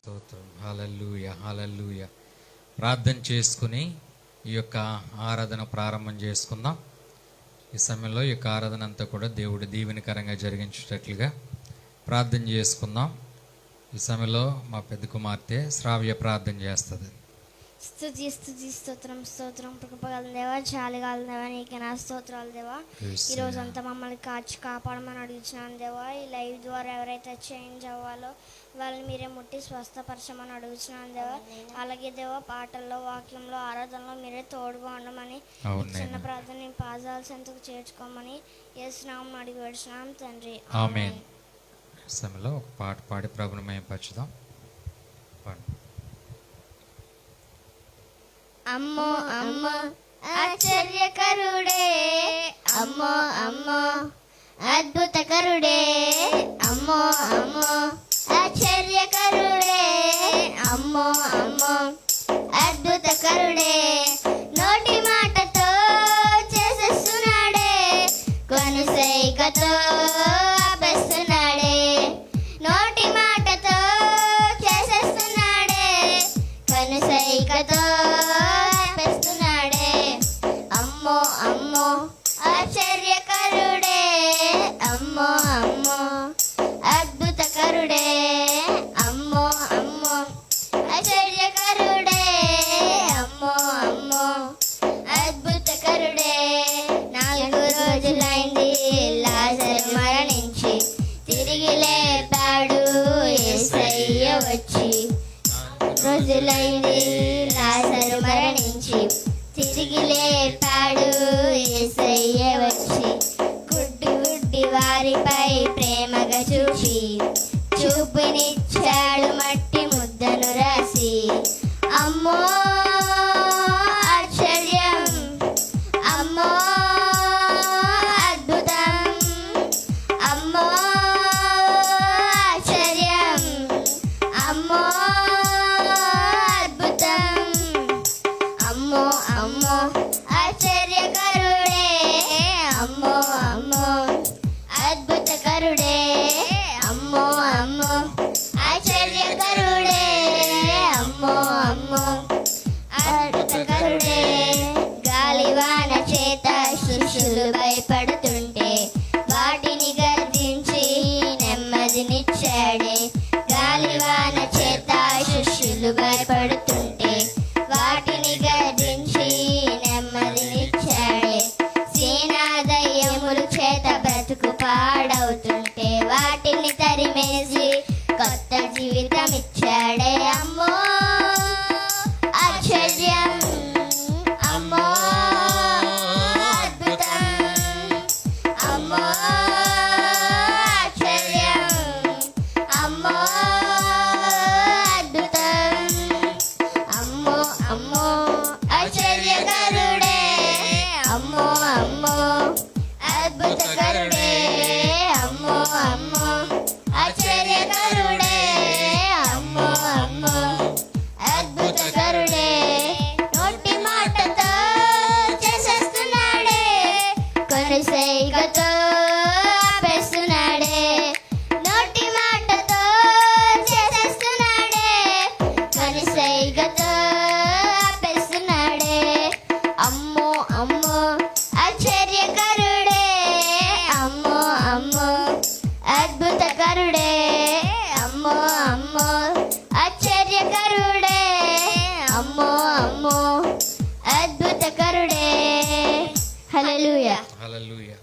స్తోత్రం. హల్లెలూయా, హల్లెలూయా. ప్రార్థన చేసుకుని ఈ యొక్క ఆరాధన ప్రారంభం చేసుకుందాం. ఈ సమయంలో ఈ యొక్క ఆరాధన అంతా కూడా దేవుడు దీవెనకరంగా జరిగించేటట్లుగా ప్రార్థన చేసుకుందాం. ఈ సమయంలో మా పెద్ద కుమార్తె శ్రావ్య ప్రార్థన చేస్తుంది. స్తుతి స్తుతి స్తోత్రం స్తోత్రం కృపగల దేవా, చాలిగాల దేవా, నీకే నా స్తోత్రాలు దేవా. ఈరోజు అంతా మమ్మల్ని కాచి కాపాడమని అడుగుతున్నాను దేవా. ఈ లైవ్ ద్వారా ఎవరైతే చేంజ్ అవ్వాలో వాళ్ళని మీరే ముట్టి స్వస్థపరచమని అడుగుతున్నాను దేవా. అలాగే దేవా, పాటల్లో, వాక్యంలో, ఆరాధనలో మీరే తోడుగా ఉండమని చిన్న ప్రార్థన పాదాల చెంతకు చేర్చుకోమని యేసు నామమున అడిగి వేడుచున్నాం తండ్రి, ఆమేన్. ఈ సమయంలో ఒక పాట పాడి ప్రభుని మహిమపరచుదాం. అమ్మో అమ్మో ఆశ్చర్యకరుడే, అమ్మో అమ్మో అద్భుతకరుడే, అమ్మో అమ్మో ఆశ్చర్యకరుడే, అమ్మో అమ్మో అద్భుతకరుడే. నోటి మాటతో చేసేస్తున్నాడే, కొనుసైకతో ఆపేస్తున్నాడే. నోటి మాటతో చేసేస్తున్నాడే, కొనుసైకతో ఆపేస్తున్నాడే. అమ్మో అమ్మో ఆశ్చర్యకరుడే, అమ్మో అమ్మో అద్భుతకరుడే, అమ్మో అమ్మో ఆశ్చర్యకరుడే, అమ్మో అమ్మో అద్భుతకరుడే. 4 రోజులైంది లాజరు మరణించి, తిరిగి లేపాడు యేసయ్య వచ్చి. రోజులైంది లాజరు మరణించి, తిరిగి లేపాడు యేసయ్య వచ్చి. గుడ్డి గుడ్డి వారిపై ప్రేమగా చూసి, చూపునిచ్చాడు మట్టి ముద్దను రాసి. అమ్మో ఆశ్చర్యం, అమ్మో అద్భుతం, అమ్మో ఆశ్చర్యం, అమ్మో అద్భుతం, అమ్మో అమ్మో ఆశ్చర్యకరుడే, అమ్మో అమ్మో అద్భుతకరుడే, అమ్మో అమ్మో ఆశ్చర్యకరుడే, అమ్మో అమ్మో అద్భుతకరుడే. గాలివాన చేత శిష్యులు భయపడుతుంటే, వాటిని గర్జించి నెమ్మదినిచ్చాడే. గాలివాన చేత శిష్యులు భయపడుతుంటే, వాటిని గర్జించి నెమ్మదినిచ్చాడే. సేనా దయ్యముల చేత బ్రతుకు పాడవుతుంటే, వాటిని తరిమేసి కొత్త జీవితం ఇచ్చాడే. అమ్మో ఆశ్చర్యం, అమ్మో అద్భుతం, అమ్మో ఆశ్చర్యం, అమ్మో అద్భుతం, అమ్మో అమ్మో ఆశ్చర్యకరుడే, అమ్మో అమ్మో అద్భుతకరుడే, అమ్మో అమ్మో ఆశ్చర్యకరుడే, అమ్మో అమ్మో అద్భుతకరుడే. నోటి మాటతో చేసేస్తున్నాడే, కొనుసైకతో ఆపేస్తున్నాడే. నోటి మాటతో చేసేస్తున్నాడే, కొనుసైకతో ఆపేస్తున్నాడే. అమ్మో అమ్మో ఆశ్చర్యకరుడే, అమ్మో అమ్మో అద్భుతకరుడే, అమ్మో అమ్మో ఆశ్చర్యకరుడే, అమ్మో అమ్మో అద్భుతకరుడే. హల్లెలూయా, హల్లెలూయా.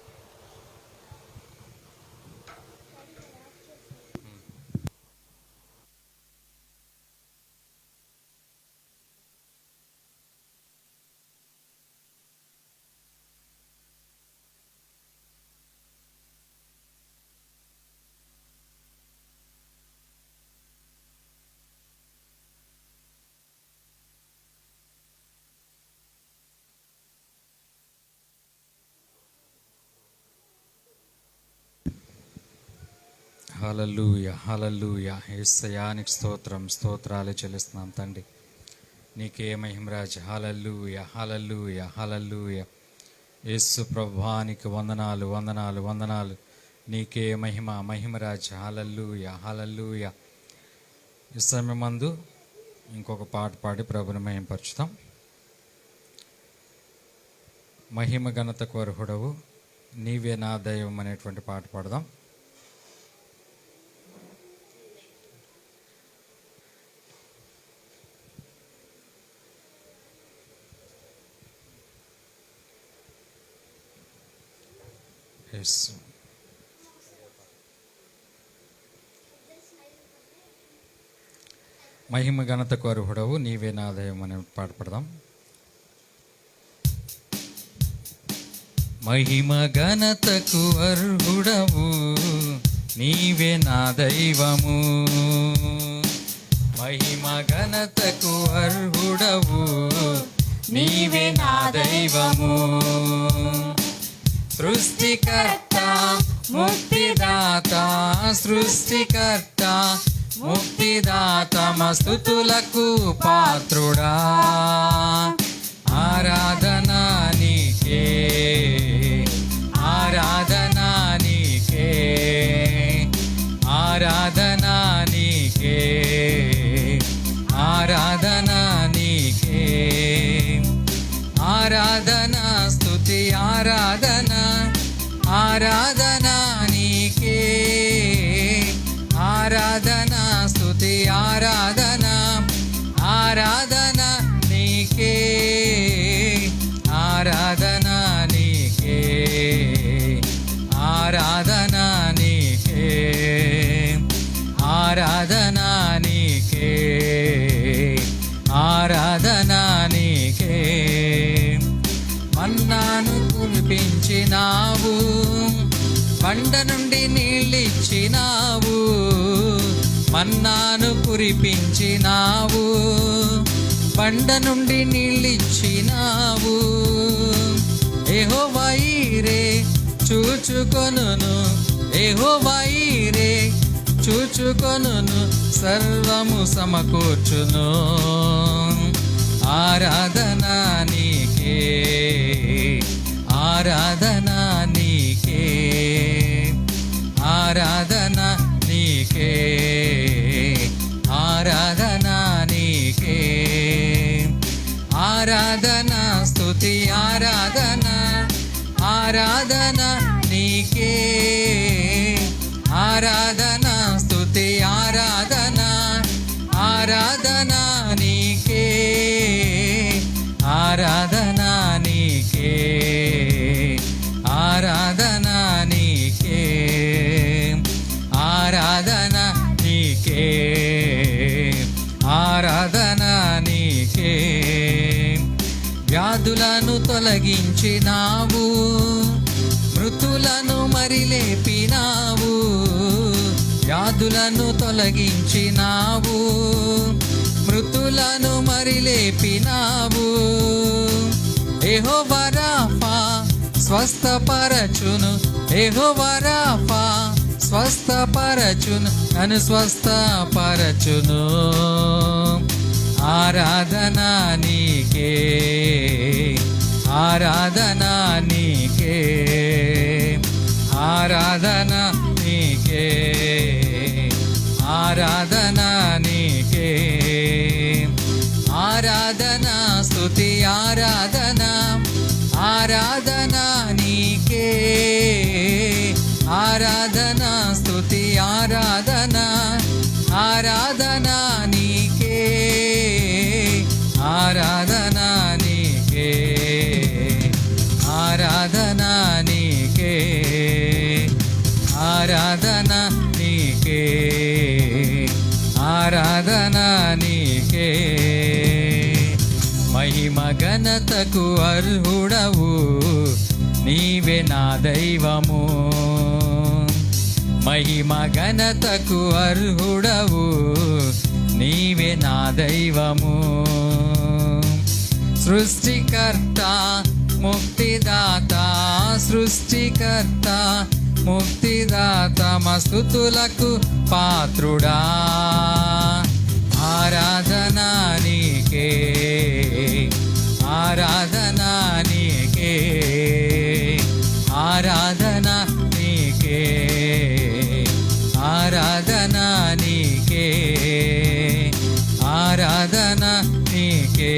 హల్లెలూయా, హల్లెలూయా. యేసయ్యానికి స్తోత్రం, స్తోత్రాలు చెల్లిస్తున్నాం తండ్రి. నీకే మహిమరాజ్. హల్లెలూయా, హల్లెలూయా, హల్లెలూయా. యేసు ప్రభువానికి వందనాలు, వందనాలు, వందనాలు. నీకే మహిమ, మహిమరాజ్. హల్లెలూయా, హల్లెలూయా. ఈ సమయమందు ఇంకొక పాట పాడి ప్రభుని మహిమపరచుతాం. మహిమ ఘనతకు అర్హుడవు నీవే నా దైవం అనేటువంటి పాట పాడదాం. మహిమ ఘనతకు అర్హుడవు నీవే నా దైవం అనే పాట పాడదాం. మహిమ ఘనతకు అర్హుడవు నీవే నా దైవము, మహిమ ఘనతకు అర్హుడవు నీవే నా దైవము. సృష్టికర్త ముక్తిదాత, సృష్టికర్త ముక్తిదాత మస్తుతులకు పాత్రుడా, ఆరాధనా నీకే, ఆరాధనా నీకే, ఆరాధనా నీకే, ఆరాధనా నీకే, ఆరాధనా స్తుతి ఆరాధనా, ఆరాధనా నీకే, ఆరాధనా స్తుతి ఆరాధనా, ఆరాధనా నీకే, ఆరాధనా నీకే, ఆరాధనా నీకే, ఆరాధనా నీకే, ఆరాధనా నీకే. మన్నాను కురిపించినావు, బండ నుండి నీళ్ళిచ్చినావు, మన్నాను కురిపించినావు, బండ నుండి నీళ్ళిచ్చినావు. యెహోవా ఈరే చూచుకొనును, యెహోవా ఈరే చూచుకొనును, సర్వము సమకూర్చును. ఆరాధనా నీకే, ఆరాధనా నీకే, ఆరాధనా నీకే, ఆరాధనా నీకే, ఆరాధనా స్తుతి ఆరాధనా, ఆరాధనా నీకే, ఆరాధనా స్తుతి ఆరాధనా, ఆరాధనా నీకే, ఆరాధనా నీకే, ఆరాధనా నీకే, ఆరాధనా నీకే, ఆరాధనా నీకే. వ్యాధులను తొలగించినావు, మృతులను మరి లేపినావు, వ్యాధులను తొలగించినావు, మృతులను మరి లేపినావు. యెహోవా రాఫా స్వస్థపరచును, యెహోవా రాఫా స్వస్థపరచును, నన్ను స్వస్థపరచును. ఆరాధనా నీకే, ఆరాధనా నీకే, ఆరాధనా నీకే, ఆరాధనా నీకే, ఆరాధనా స్తుతి ఆరాధనా, ఆరాధనా నీకే, ఆరాధనా స్తుతి ఆరాధనా, ఆరాధనా నీకే, ఆరాధనా నీకే, ఆరాధనా నీకే, ఆరాధనా నీకే, ఆరాధనా నీకే. మహిమ ఘనతకు అర్హుడవు నీవే నా దైవము, మహిమ ఘనతకు అర్హుడవు నీవే నా దైవము. సృష్టికర్త ముక్తిదాత, సృష్టికర్త ముక్తిదాత మస్తుతులకు పాత్రుడా, ఆరాధనా నీకే, ఆరాధనా నీకే, ఆరాధనా నీకే, ఆరాధనా నీకే, నీకే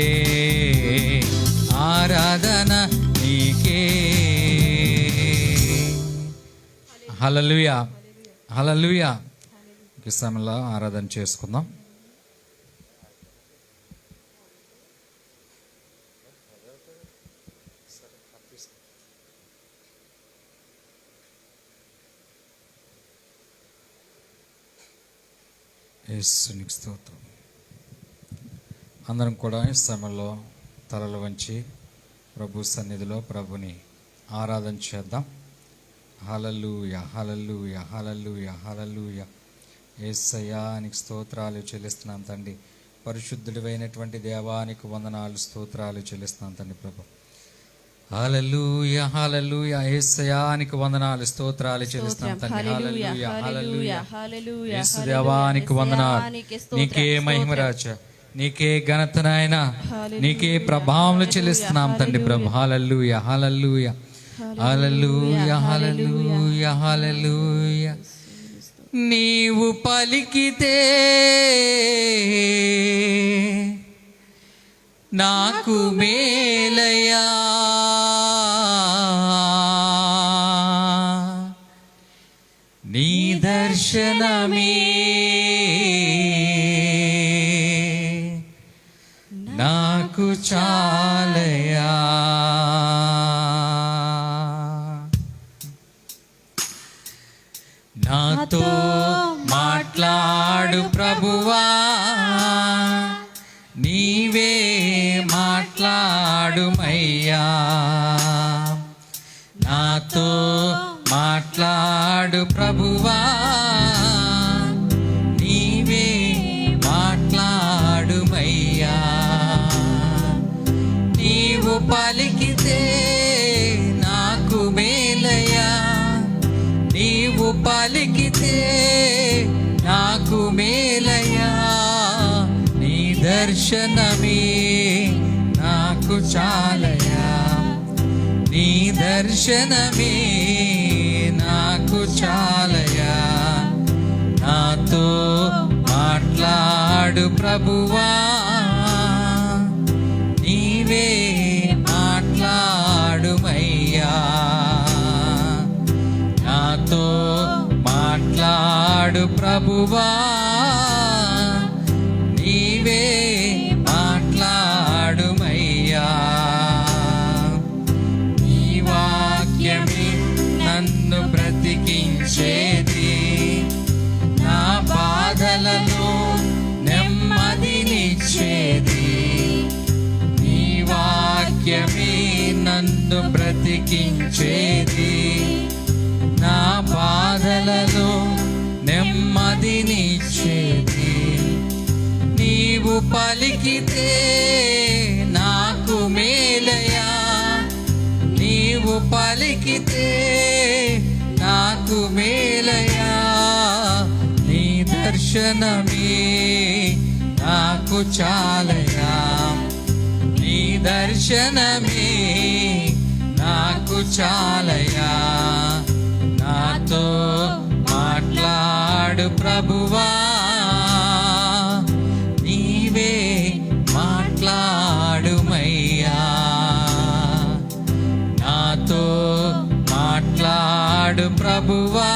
ఆరాధన నీకే. హల్లెలూయా హల్లెలూయా. ఈ సమయంలో ఆరాధన చేసుకుందాం. యేసునికి స్తోత్రం. అందరం కూడా ఈ సమయంలో తలలు వంచి ప్రభు సన్నిధిలో ప్రభుని ఆరాధన చేద్దాం. హల్లెలూయా హల్లెలూయా హల్లెలూయా హల్లెలూయా. యేసయ్యా నీకు స్తోత్రాలు చెల్లిస్తున్నాం తండ్రి. పరిశుద్ధుడివైనటువంటి దేవానికి వందనాలు స్తోత్రాలు చెల్లిస్తున్నాం తండ్రి ప్రభు. హల్లెలూయా హల్లెలూయా. యేసయ్యా నీకు వందనాలు స్తోత్రాలు చెల్లిస్తున్నాం తండ్రి. హల్లెలూయా హల్లెలూయా. యేసు దేవానికి వందనాలు. నీకే మహిమ రాజా, నీకే ఘనత నాయనా, నీకే ప్రభావం చెల్లిస్తున్నాం తండ్రి ప్రభు. హల్లెలూయా హల్లెలూయా హల్లెలూయా హల్లెలూయా హల్లెలూయా. నీవు పలికితే నాకు మేలయ్యా, నీ దర్శనమే నాకు చాలయ్యా. నాతో మాట్లాడు ప్రభువా, నీవే మాట్లాడుమయ్యా. నాతో మాట్లాడు ప్రభువా, నీవే మాట్లాడుమయ్యా. నీవు పలికితే నాకు మేలయ్యా, నీవు పలికితే నాకు మేలయ్యా. నీ దర్శనమే నాకు చాలయ్యా, నీ దర్శనమే నాకు చాలయ్యా. నాతో మాట్లాడు ప్రభువా, నీవే మాట్లాడుమయ్యా. నాతో మాట్లాడు ప్రభువా, నీవే మాట్లాడుమయ్యా. నీ వాక్యమే నన్ను బ్రతికించేది, నా బాధలలో నెమ్మదినిచ్చేది. నీ వాక్యమే నన్ను బ్రతికించేది, నా బాధలలో నెమ్మదినిచ్చేది. నీవు పలికితే నాకు మేలయ్యా, నీవు పలికితే నాకు మేలయ్యా. నీ దర్శనమే నాకు చాలయ్యా, నీ దర్శనమే నాకు చాలయ్యా. నాతో మాట్లాడు ప్రభువా, నీవే మాట్లాడుమయ్యా. నాతో మాట్లాడు ప్రభువా,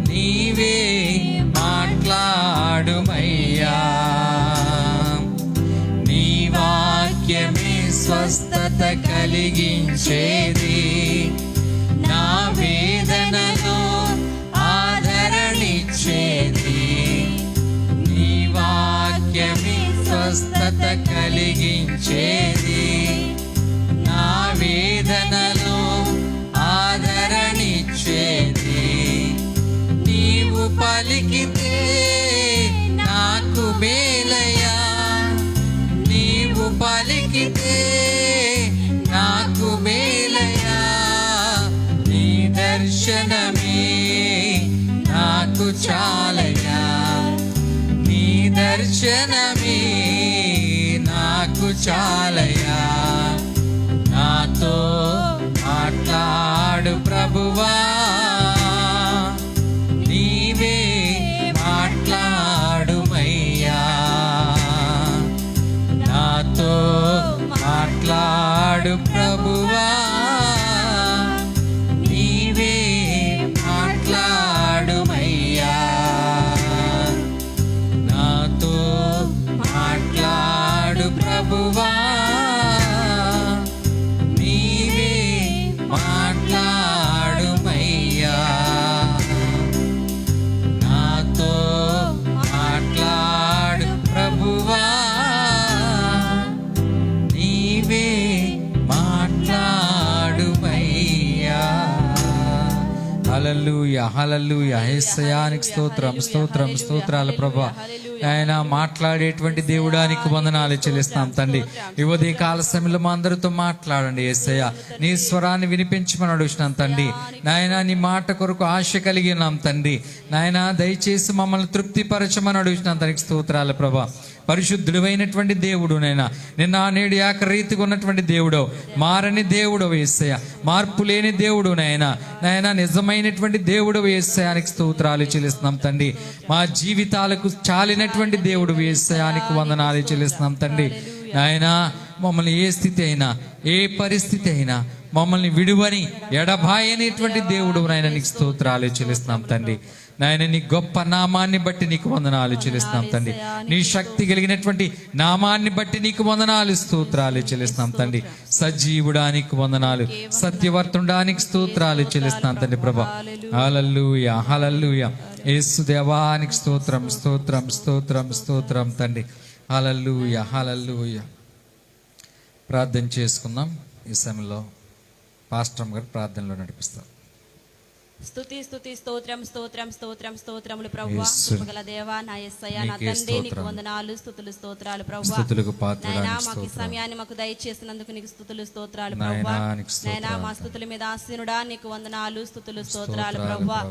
నీవే మాట్లాడుమయ్యా. నీ వాక్యమే స్వస్థత కలిగించేది, నా వేదనలో ఆదరణిచ్చేది. నీ వాక్యమే స్వస్థత కలిగించేది, నా వేదనలో ఆదరణిచ్చేది. నీవు పలికితే నాకు మేలయ్యా, నీవు పలికితే నాకు మేలయ్యా. నీ దర్శనమే నాకు చాలయ్యా, నీ దర్శనమే నాకు చాలయ్యా. నాతో మాట్లాడు ప్రభువా, నీవే మాట్లాడుమయ్యా. ప్రభువా నీవే మాట్లాడుమయ్యా నాతో మాట్లాడు ప్రభువా నీవే మాట్లాడుమయ్యా నాతో మాట్లాడు ప్రభువా నీవే మాట్లాడుమయ్యా. హల్లెలూయా హల్లెలూయా. యేసయ్యానికి స్తోత్రం స్తోత్రం స్తోత్రాలు ప్రభువా. ఆయన మాట్లాడేటువంటి దేవుడానికి వందనాలు చెల్లిస్తాం తండ్రి. ఈ ఉదయ కాల సమయంలో మా అందరితో మాట్లాడండి యేసయ్య. నీ స్వరాన్ని వినిపించమని అడుగుతున్నాం తండ్రి. నాయన నీ మాట కొరకు ఆశ కలిగి ఉన్నాం తండ్రి. నాయన దయచేసి మమ్మల్ని తృప్తిపరచమని అడుగుతున్నాం తండ్రి. స్తోత్రాలు ప్రభా. పరిశుద్ధుడైనటువంటి దేవుడు నైనా నిన్న నేడు ఏకరీతిగా ఉన్నటువంటి దేవుడు, మారని దేవుడు యేసయ్య, మార్పు లేని దేవుడు నాయన నిజమైనటువంటి దేవుడు యేసయ్యానికి స్తోత్రాలు చెల్లిస్తున్నాం తండ్రి. మా జీవితాలకు చాలినటువంటి దేవుడు యేసయ్యానికి వందనాలు చెల్లిస్తున్నాం తండ్రి. నాయన మమ్మల్ని ఏ స్థితి అయినా ఏ పరిస్థితి అయినా మమ్మల్ని విడువని ఎడబాయనేటువంటి దేవుడు నాయన నీకు స్తోత్రాలు చెల్లిస్తున్నాం తండ్రి. నాయన నీ గొప్ప నామాన్ని బట్టి నీకు వందనాలు చెల్లిస్తున్నాం తండ్రి. నీ శక్తి కలిగినటువంటి నామాన్ని బట్టి నీకు వందనాలు స్తోత్రాలు చెల్లిస్తున్నాం తండ్రి. సజీవుడానికి వందనాలు, సత్యవర్తుండానికి స్తోత్రాలు చెల్లిస్తున్నాం తండ్రి ప్రభా. హల్లెలూయా హల్లెలూయా. యేసు దేవానికి స్తోత్రం స్తోత్రం స్తోత్రం స్తోత్రం తండ్రి. హల్లెలూయా హల్లెలూయా. ప్రార్థన చేసుకుందాం. ఈ సమయంలో పాస్టర్ గారు ప్రార్థనలో నడిపిస్తారు. స్తుతి స్తుతి స్తోత్రం స్తోత్రం స్తోత్రం స్తోత్రములు ప్రభువా. కృపగల దేవా నా యేసయ్య నా తండ్రి నీకు వందనాలు స్తుతులు స్తోత్రాలు ప్రభువా. నాయనా మాకు ఈ సమయాన్ని మాకు దయచేసినందుకు నీకు స్తుతులు స్తోత్రాలు ప్రభువా. నాయనా మా స్తుతుల మీద ఆసీనుడా నీకు వందనాలు స్తుతులు స్తోత్రాలు ప్రభువా.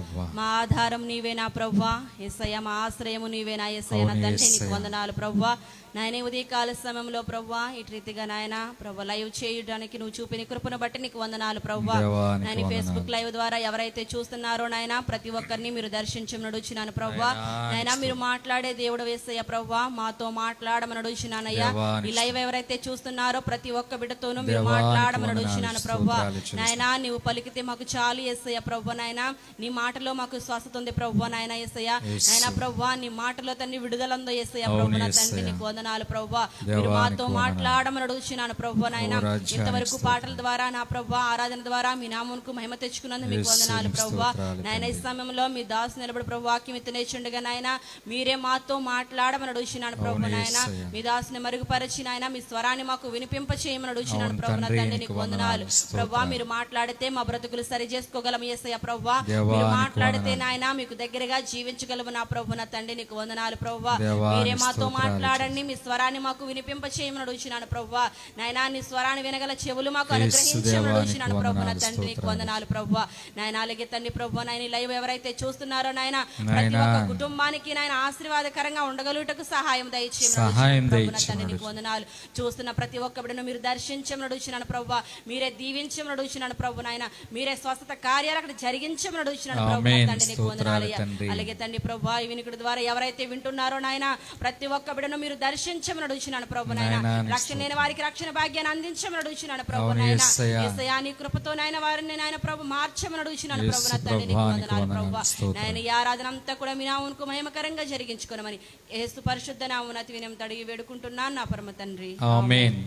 మా ఆధారం నీవే నా ప్రభువా. యేసయ్య మా ఆశ్రయము నీవే నా యేసయ్య నా తండ్రి నీకు వందనాలు ప్రభువా. నాయన ఉదయకాల సమయంలో ప్రభువా ఇటు రీతిగా నాయన ప్రభు లైవ్ చేయడానికి నువ్వు చూపిన కృపను బట్టి నీకు వందనాలు ప్రభువా. నాయన ఫేస్బుక్ లైవ్ ద్వారా ఎవరైతే చూస్తున్నారో నాయన ప్రతి ఒక్కరిని మీరు దర్శించమని అడుగుచున్నాను ప్రభువా. నాయన మీరు మాట్లాడే దేవుడు యేసయ్య ప్రభువా, మాతో మాట్లాడమని అడుగుచున్నానయ్యా. ఈ లైవ్ ఎవరైతే చూస్తున్నారో ప్రతి ఒక్క బిడ్డతోనూ మీరు మాట్లాడమని అడుగుచున్నాను ప్రభువా. నాయన నీవు పలికితే మాకు చాలు యేసయ్య ప్రభువా. నాయన నీ మాటలో మాకు స్వస్థత ఉంది ప్రభువా. నాయన యేసయ్య నాయన ప్రభువా నీ మాటలో తండ్రి విడుదలందో యేసయ్య ప్రభువా. నా తండ్రి నీకు వందనాలు ప్రభువా. మీరు మాతో మాట్లాడమని అడుగుచున్నాను ప్రభువా. నాయన ఇంతవరకు పాటల ద్వారా నా ప్రభువా ఆరాధన ద్వారా మీ నామమునకు మహిమ తెచ్చుకున్నందుకు మీకు వందనాలు ప్రభువా. నాయన ఈ సమయంలో మీ దాసు నిలబడి ప్రభు వాక్యం ఎత్తునేచుండగా నాయన మీరే మాతో మాట్లాడమని అడుగుచున్నాను ప్రభు. నాయన మీ దాసుని మరుగుపరిచి నాయన మీ స్వరాన్ని మాకు వినిపింప చేయమని అడుగుచున్నాను ప్రభు. నా తండ్రి నీకు వందనాలు ప్రభువా. మీరు మాట్లాడితే మా బ్రతుకులు సరి చేసుకోగలం యేసయ్య ప్రభువా. మీరు మాట్లాడితే నాయన మీకు దగ్గరగా జీవించగలము నా ప్రభు. నా తండ్రి నీకు వందనాలు ప్రభువా. మీరే మాతో మాట్లాడండి, మీ స్వరాన్ని మాకు వినిపింప చేయమని అడుగుచున్నాను ప్రభువా. నాయన నీ స్వరాన్ని వినగల చెవులు మాకు అనుగ్రహించమని అడుగుచున్నాను ప్రభు. నా తండ్రి నీకు వందనాలు ప్రభువా. నాయన అలాగే తండ్రి ప్రభు నాయన లైవ్ ఎవరైతే చూస్తున్నారో నాయన ప్రతి ఒక్క కుటుంబానికి నాయన ఆశీర్వాదకరంగా ఉండగలుగుటకు సహాయం దయచేయమని తండ్రి నీకు వందనాలు. చూస్తున్న ప్రతి ఒక్క బిడ్డను మీరు దర్శించమని అడుగుచున్నాను ప్రభువా. మీరే దీవించమని అడుగుచున్నాను ప్రభు. నాయన మీరే స్వస్థత కార్యాలు అక్కడ జరిగించమని అడుగుచున్నాను ప్రభు. తండ్రి నీకు వందనాలు. అలాగే తండ్రి ప్రభు ఈ వినికుడి ద్వారా ఎవరైతే వింటున్నారో నాయన ప్రతి ఒక్క బిడ్డను మీరు దర్శించమని అడుగుచున్నాను ప్రభు. నాయన రక్షణ లేని వారికి రక్షణ భాగ్యాన్ని అందించమని అడుగుచున్నాను ప్రభు. నాయన యేసయ్య నీ కృపతో నాయన వారిని నాయన ప్రభు మార్చమని అడుగుచున్నాను ప్రభు. నా తండ్రి నీకు వందనాలు ప్రభు. నాయన ఈ ఆరాధన అంతా కూడా మీ నామమునకు మహిమకరంగా జరిగించుకోనమని యేసు పరిశుద్ధ నామమున అతి వినయం తడిగి వేడుకుంటున్నాను నా పరమ తండ్రి. ఆమేన్.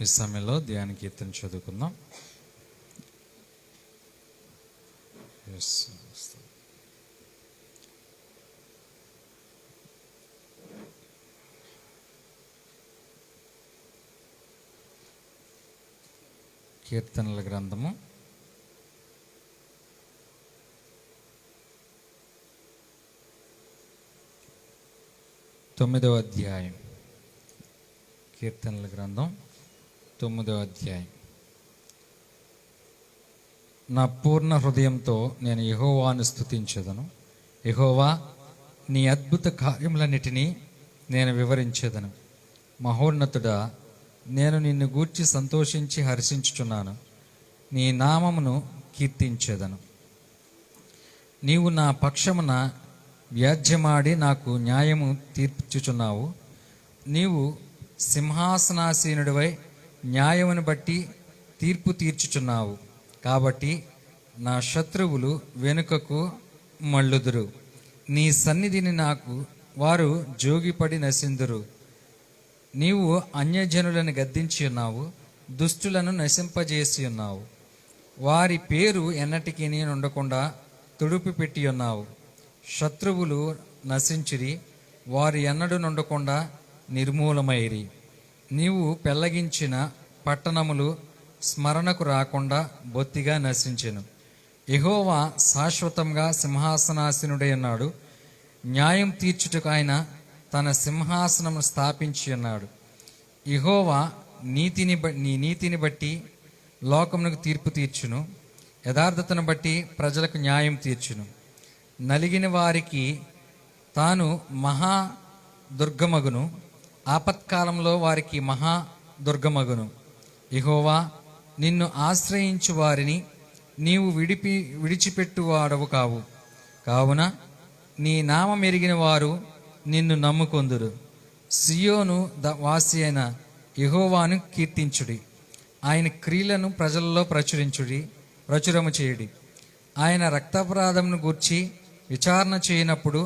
ఈ సమయంలో ధ్యాన కీర్తన చదువుకుందాం. కీర్తనల గ్రంథము 9వ అధ్యాయం. కీర్తనల గ్రంథం 9వ అధ్యాయం. నా పూర్ణ హృదయంతో నేను యెహోవాను స్తుతించెదను. యెహోవా నీ అద్భుత కార్యములన్నిటినీ నేను వివరించెదను. మహోన్నతుడా నేను నిన్ను గూర్చి సంతోషించి హర్షించుచున్నాను. నీ నామమును కీర్తించెదను. నీవు నా పక్షమున వ్యాజ్యమాడి నాకు న్యాయము తీర్చుచున్నావు. నీవు సింహాసనాసీనుడివై న్యాయమును బట్టి తీర్పు తీర్చుచున్నావు. కాబట్టి నా శత్రువులు వెనుకకు మళ్ళుదురు. నీ సన్నిధిని నాకు వారు జోగిపడి నశిందురు. నీవు అన్యజనులను గద్దించి ఉన్నావు, దుష్టులను నశింపజేసి ఉన్నావు. వారి పేరు ఎన్నటికీ ఉండకుండా తుడుపు పెట్టి ఉన్నావు. శత్రువులు నశించిరి, వారు ఎన్నడూ నుండకుండా నిర్మూలమైరి. నీవు పెళ్లగించిన పట్టణములు స్మరణకు రాకుండా బొత్తిగా నశించెను. యెహోవా శాశ్వతంగా సింహాసనాసీనుడై ఉన్నాడు. న్యాయం తీర్చుటకు ఆయన తన సింహాసనము స్థాపించి ఉన్నాడు. యెహోవా నీ నీతిని బట్టి లోకమునకు తీర్పు తీర్చును, యథార్థతను బట్టి ప్రజలకు న్యాయం తీర్చును. నలిగిన వారికి తాను మహా దుర్గమగును, ఆపత్కాలంలో వారికి మహా దుర్గమగును. యెహోవా, నిన్ను ఆశ్రయించు వారిని నీవు విడిచిపెట్టువాడవు కావు. కావున నీ నామం ఎరిగిన వారు నిన్ను నమ్ముకొందురు. సియోను వాసి అయిన యెహోవాను కీర్తించుడి. ఆయన క్రియలను ప్రజలలో ప్రచురము చేయుడి. ఆయన రక్తాపరాధమును గూర్చి విచారణ చేయనప్పుడు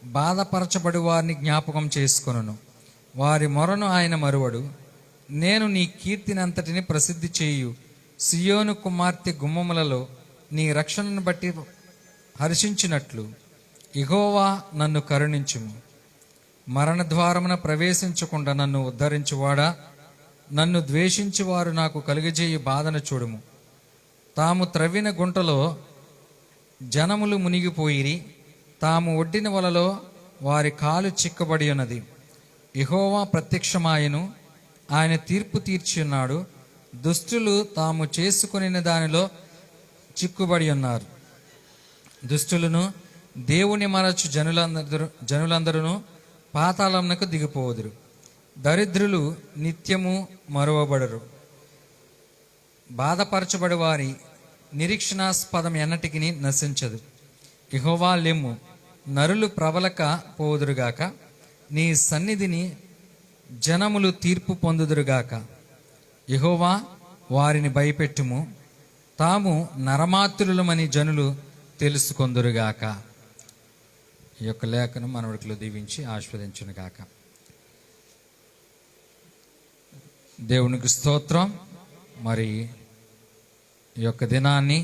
బాధపరచబడి వారిని జ్ఞాపకం చేసుకొనును. వారి మొరను ఆయన మరువడు. నేను నీ కీర్తిని అంతటిని ప్రసిద్ధి చేయు. సియోను కుమార్తె గుమ్మములలో నీ రక్షణను బట్టి హర్షించినట్లు యెహోవా నన్ను కరుణించుము. మరణ ద్వారమున ప్రవేశించకుండా నన్ను ఉద్ధరించువాడా, నన్ను ద్వేషించువారు నాకు కలుగజేయు బాధను చూడుము. తాము త్రవ్విన గుంటలో జనములు మునిగిపోయిరి, తాము ఒడ్డిన వలలో వారి కాలు చిక్కబడి ఉన్నది. యెహోవా ప్రత్యక్షమాయను, ఆయన తీర్పు తీర్చి ఉన్నాడు. దుష్టులు తాము చేసుకుని దానిలో చిక్కుబడి ఉన్నారు. దుష్టులను దేవుని మరచు జనులందరూ పాతాళమునకు దిగిపోదురు. దరిద్రులు నిత్యము మరువబడరు. బాధపరచబడి వారి నిరీక్షణాస్పదం ఎన్నటికి నశించదు. యెహోవా లెమ్ము, నరులు ప్రబలక పోదురుగాక. నీ సన్నిధిని జనములు తీర్పు పొందుదురుగాక. యెహోవా, వారిని భయపెట్టుము, తాము నరమాతురులమని జనులు తెలుసుకొందురుగాక. ఈ యొక్క లేఖను మనవడిలో దీవించి ఆస్వాదించునుగాక. దేవునికి స్తోత్రం. మరి ఈ యొక్క దినాన్ని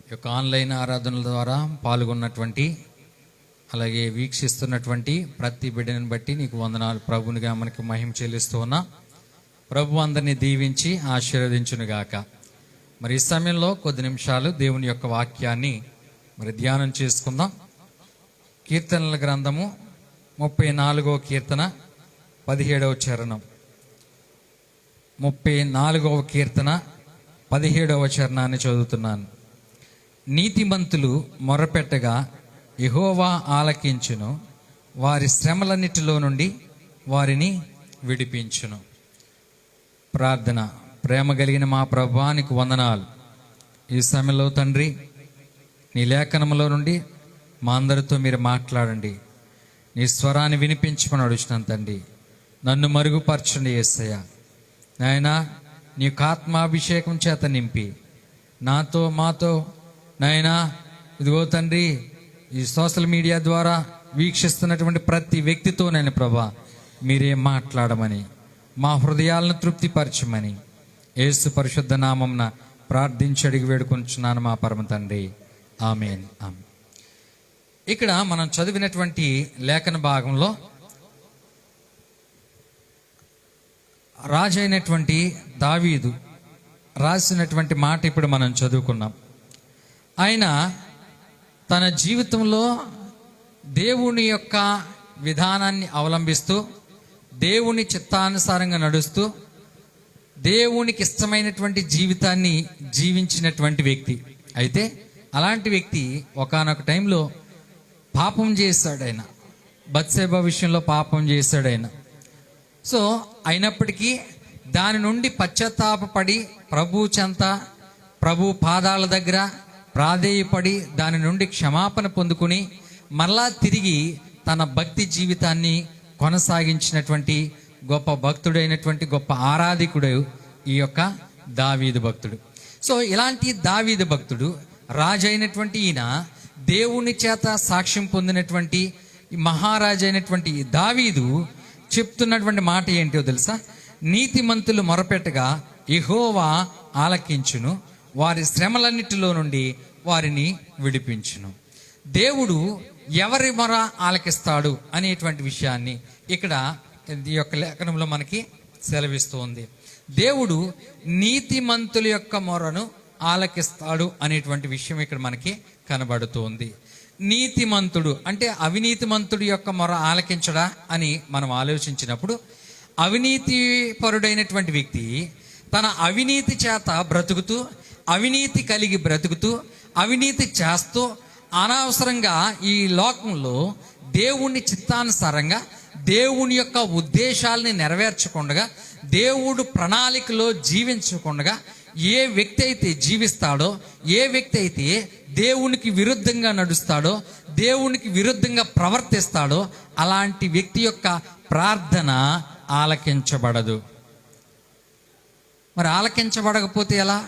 ఈ యొక్క ఆన్లైన్ ఆరాధనల ద్వారా పాల్గొన్నటువంటి, అలాగే వీక్షిస్తున్నటువంటి ప్రతి బిడ్డని బట్టి నీకు వందనాలు. ప్రభునిగా మనకి మహిమ చెల్లిస్తూ ఉన్నా. ప్రభు అందరినీ దీవించి ఆశీర్వదించునుగాక. మరి ఈ సమయంలో కొద్ది నిమిషాలు దేవుని యొక్క వాక్యాన్ని మరి ధ్యానం చేసుకుందాం. కీర్తనల గ్రంథము 34వ కీర్తన 17వ చరణం. 34వ కీర్తన 17వ చరణాన్ని చదువుతున్నాను. నీతిమంతులు మొరపెట్టగా యెహోవా ఆలకించును, వారి శ్రమలన్నిటిలో నుండి వారిని విడిపించును. ప్రార్థన. ప్రేమ కలిగిన మా ప్రభువానికి వందనాలు. ఈ సమయంలో తండ్రి, నీ లేఖనంలో నుండి మా అందరితో మీరు మాట్లాడండి. నీ స్వరాన్ని వినిపించమని అడుగుతున్నాను తండ్రి. నన్ను మరుగుపరచండి యేసయ్య. నాయనా, నీ ఆత్మాభిషేకం చేత నింపి నాతో మాతో నాయనా, ఇదిగో తండ్రి, ఈ సోషల్ మీడియా ద్వారా వీక్షిస్తున్నటువంటి ప్రతి వ్యక్తితో నేను ప్రభా మీరే మాట్లాడమని, మా హృదయాలను తృప్తిపరచమని యేసు పరిశుద్ధ నామమున ప్రార్థించి అడిగి వేడుకొంచున్నాను మా పరమ తండ్రి. ఆమేన్. ఆమేన్. ఇక్కడ మనం చదివినటువంటి లేఖన భాగంలో రాజైనటువంటి దావీదు రాసినటువంటి మాట ఇప్పుడు మనం చదువుకున్నాం. ఆయన తన జీవితంలో దేవుని యొక్క విధానాన్ని అవలంబిస్తూ, దేవుని చిత్తానుసారంగా నడుస్తూ, దేవునికి ఇష్టమైనటువంటి జీవితాన్ని జీవించినటువంటి వ్యక్తి. అయితే అలాంటి వ్యక్తి ఒకానొక టైంలో పాపం చేశాడు. ఆయన బత్షెబా విషయంలో పాపం చేశాడు ఆయన. సో అయినప్పటికీ దాని నుండి పశ్చాత్తాపపడి ప్రభు చెంత ప్రభు పాదాల దగ్గర ప్రాధేయపడి దాని నుండి క్షమాపణ పొందుకుని మరలా తిరిగి తన భక్తి జీవితాన్ని కొనసాగించినటువంటి గొప్ప భక్తుడైనటువంటి గొప్ప ఆరాధికుడు ఈ యొక్క దావీదు భక్తుడు. సో ఇలాంటి దావీదు భక్తుడు రాజు అయినటువంటి ఈయన దేవుని చేత సాక్ష్యం పొందినటువంటి మహారాజు అయినటువంటి దావీదు చెప్తున్నటువంటి మాట ఏంటో తెలుసా? నీతిమంతులు మొరపెట్టగా యెహోవా ఆలకించును, వారి శ్రమలన్నిటిలో నుండి వారిని విడిపించును. దేవుడు ఎవరి మొర ఆలకిస్తాడు అనేటువంటి విషయాన్ని ఇక్కడ ఈ యొక్క లేఖనంలో మనకి సెలవిస్తూ ఉంది. దేవుడు నీతిమంతుల యొక్క మొరను ఆలకిస్తాడు అనేటువంటి విషయం ఇక్కడ మనకి కనబడుతుంది. నీతిమంతుడు అంటే అవినీతిమంతుడి యొక్క మొర ఆలకించడా అని మనం ఆలోచించినప్పుడు, అవినీతి పరుడైనటువంటి వ్యక్తి తన అవినీతి చేత బ్రతుకుతూ, అవినీతి కలిగి బ్రతుకుతూ, అవినీతి చేస్తూ అనవసరంగా ఈ లోకంలో దేవుని చిత్తానుసారంగా దేవుని యొక్క ఉద్దేశాలని నెరవేర్చకుండా, దేవుడు ప్రణాళికలో జీవించకుండా ఏ వ్యక్తి అయితే జీవిస్తాడో, ఏ వ్యక్తి అయితే దేవునికి విరుద్ధంగా నడుస్తాడో, దేవునికి విరుద్ధంగా ప్రవర్తిస్తాడో అలాంటి వ్యక్తి యొక్క ప్రార్థన ఆలకించబడదు. మరి ఆలకించబడకపోతే ఎలా?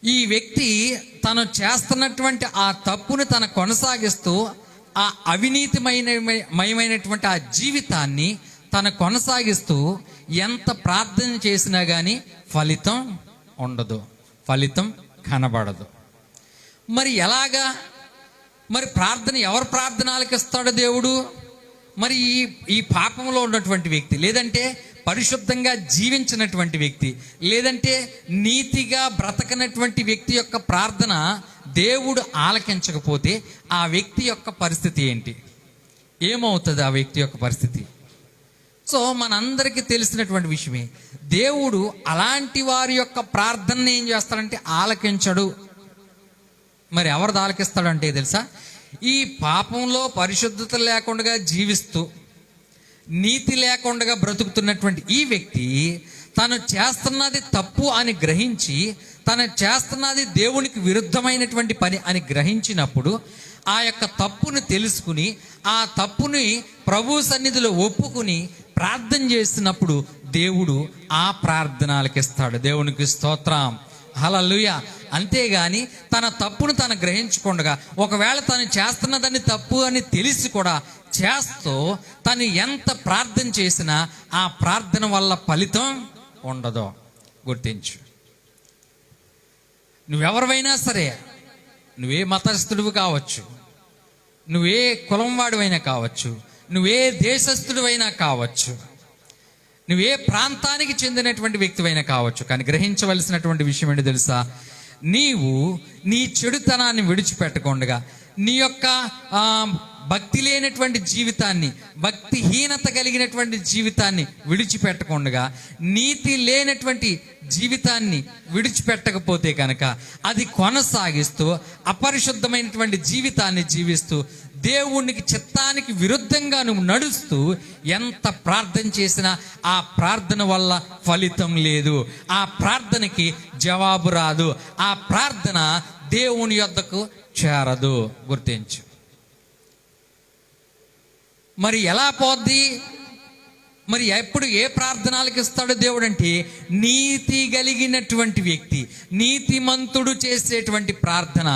ఈ వ్యక్తి తను చేస్తున్నటువంటి ఆ తప్పును తను కొనసాగిస్తూ ఆ అవినీతిమయమైనటువంటి ఆ జీవితాన్ని తను కొనసాగిస్తూ ఎంత ప్రార్థన చేసినా కానీ ఫలితం ఉండదు, ఫలితం కనబడదు. మరి ఎలాగా? మరి ప్రార్థన ఎవరు ప్రార్థన ఆలకిస్తాడో దేవుడు? మరి ఈ పాపంలో ఉన్నటువంటి వ్యక్తి, లేదంటే పరిశుద్ధంగా జీవించినటువంటి వ్యక్తి, లేదంటే నీతిగా బ్రతకనటువంటి వ్యక్తి యొక్క ప్రార్థన దేవుడు ఆలకించకపోతే ఆ వ్యక్తి యొక్క పరిస్థితి ఏంటి? ఏమవుతుంది ఆ వ్యక్తి యొక్క పరిస్థితి? సో మనందరికీ తెలిసినటువంటి విషయమే, దేవుడు అలాంటి వారి యొక్క ప్రార్థనని ఏం చేస్తాడంటే ఆలకించడు. మరి ఎవరిది ఆలకిస్తాడంటే తెలుసా? ఈ పాపంలో పరిశుద్ధత లేకుండా జీవిస్తూ, నీతి లేకుండా బ్రతుకుతున్నటువంటి ఈ వ్యక్తి తను చేస్తున్నది తప్పు అని గ్రహించి, తను చేస్తున్నది దేవునికి విరుద్ధమైనటువంటి పని అని గ్రహించినప్పుడు, ఆ యొక్క తప్పును తెలుసుకుని ఆ తప్పుని ప్రభు సన్నిధిలో ఒప్పుకుని ప్రార్థన చేస్తున్నప్పుడు దేవుడు ఆ ప్రార్థన ఆలకిస్తాడు. దేవునికి స్తోత్రం, హల్లెలూయా. అంతేగాని తన తప్పును తను గ్రహించకుండా, ఒకవేళ తను చేస్తున్నదాన్ని తప్పు అని తెలిసి కూడా చేస్తూ తను ఎంత ప్రార్థన చేసినా ఆ ప్రార్థన వల్ల ఫలితం ఉండదో గుర్తించు. నువ్వెవరివైనా సరే, నువ్వే మతస్థుడివి కావచ్చు, నువ్వే కులం వాడివైనా కావచ్చు, నువ్వే దేశస్థుడివైనా కావచ్చు, నువ్వే ప్రాంతానికి చెందినటువంటి వ్యక్తివైనా కావచ్చు, కానీ గ్రహించవలసినటువంటి విషయం ఏంటి తెలుసా? నీవు నీ చెడుతనాన్ని విడిచిపెట్టకుండా, నీ యొక్క భక్తి లేనటువంటి జీవితాన్ని, భక్తిహీనత కలిగినటువంటి జీవితాన్ని విడిచిపెట్టకుండా, నీతి లేనటువంటి జీవితాన్ని విడిచిపెట్టకపోతే కనుక అది కొనసాగిస్తూ అపరిశుద్ధమైనటువంటి జీవితాన్ని జీవిస్తూ దేవునికి చిత్తానికి విరుద్ధంగా నువ్వు నడుస్తూ ఎంత ప్రార్థన చేసినా ఆ ప్రార్థన వల్ల ఫలితం లేదు, ఆ ప్రార్థనకి జవాబు రాదు, ఆ ప్రార్థన దేవుని యొద్దకు చేరదు. గుర్తించు. మరి ఎలా పోద్ది? మరి ఎప్పుడు ఏ ప్రార్థనలకు ఇస్తాడు దేవుడు అంటే, నీతి కలిగినటువంటి వ్యక్తి, నీతిమంతుడు చేసేటువంటి ప్రార్థన,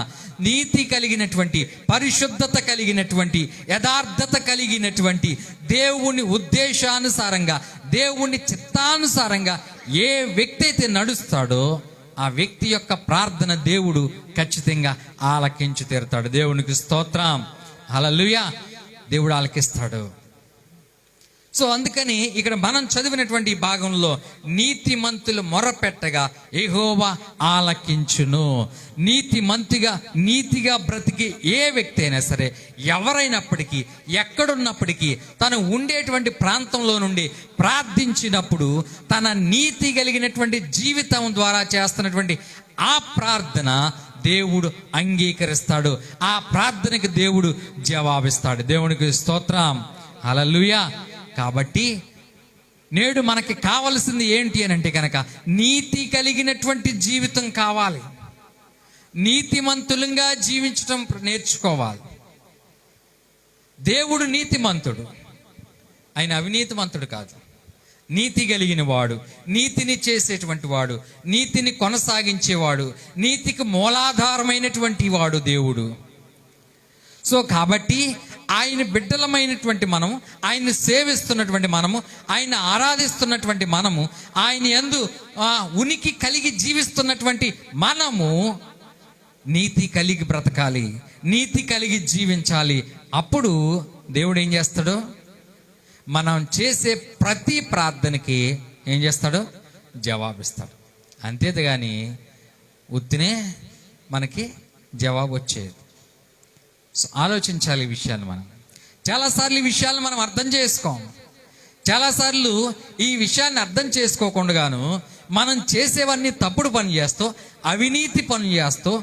నీతి కలిగినటువంటి, పరిశుద్ధత కలిగినటువంటి, యథార్థత కలిగినటువంటి, దేవుని ఉద్దేశానుసారంగా, దేవుని చిత్తానుసారంగా ఏ వ్యక్తి అయితే నడుస్తాడో ఆ వ్యక్తి యొక్క ప్రార్థన దేవుడు ఖచ్చితంగా ఆలకించి తీరుతాడు. దేవునికి స్తోత్రం, హల్లెలూయా. దేవుడు ఆలకిస్తాడు. సో అందుకని ఇక్కడ మనం చదివినటువంటి ఈ భాగంలో నీతిమంతులు మొరపెట్టగా యెహోవా ఆలకించును. నీతిగా బ్రతికి ఏ వ్యక్తి అయినా సరే, ఎవరైనప్పటికీ, ఎక్కడున్నప్పటికీ, తను ఉండేటువంటి ప్రాంతంలో నుండి ప్రార్థించినప్పుడు తన నీతి కలిగినటువంటి జీవితం ద్వారా చేస్తున్నటువంటి ఆ ప్రార్థన దేవుడు అంగీకరిస్తాడు, ఆ ప్రార్థనకి దేవుడు జవాబిస్తాడు. దేవునికి స్తోత్రం, హల్లెలూయా. కాబట్టి నేడు మనకి కావలసింది ఏంటి అని అంటే కనుక నీతి కలిగినటువంటి జీవితం కావాలి. నీతిమంతులంగా జీవించడం నేర్చుకోవాలి. దేవుడు నీతిమంతుడు, ఆయన అవినీతిమంతుడు కాదు. నీతి కలిగిన వాడు, నీతిని చేసేటువంటి వాడు, నీతిని కొనసాగించేవాడు, నీతికి మూలాధారమైనటువంటి వాడు దేవుడు. సో కాబట్టి ఆయన బిడ్డలమైనటువంటి మనము, ఆయన్ని సేవిస్తున్నటువంటి మనము, ఆయన ఆరాధిస్తున్నటువంటి మనము, ఆయన యందు ఉనికి కలిగి జీవిస్తున్నటువంటి మనము నీతి కలిగి బ్రతకాలి, నీతి కలిగి జీవించాలి. అప్పుడు దేవుడు ఏం చేస్తాడు? మనం చేసే ప్రతి ప్రార్థనకి ఏం చేస్తాడు? జవాబిస్తాడు. అంతేగాని ఉత్తినే మనకి జవాబు వచ్చేది. ఆలోచించాలి ఈ విషయాన్ని. మనం చాలాసార్లు ఈ విషయాలను మనం అర్థం చేసుకోం. చాలాసార్లు ఈ విషయాన్ని అర్థం చేసుకోకుండాను మనం చేసేవన్నీ తప్పుడు పని చేస్తూ, అవినీతి పనులు చేస్తూ,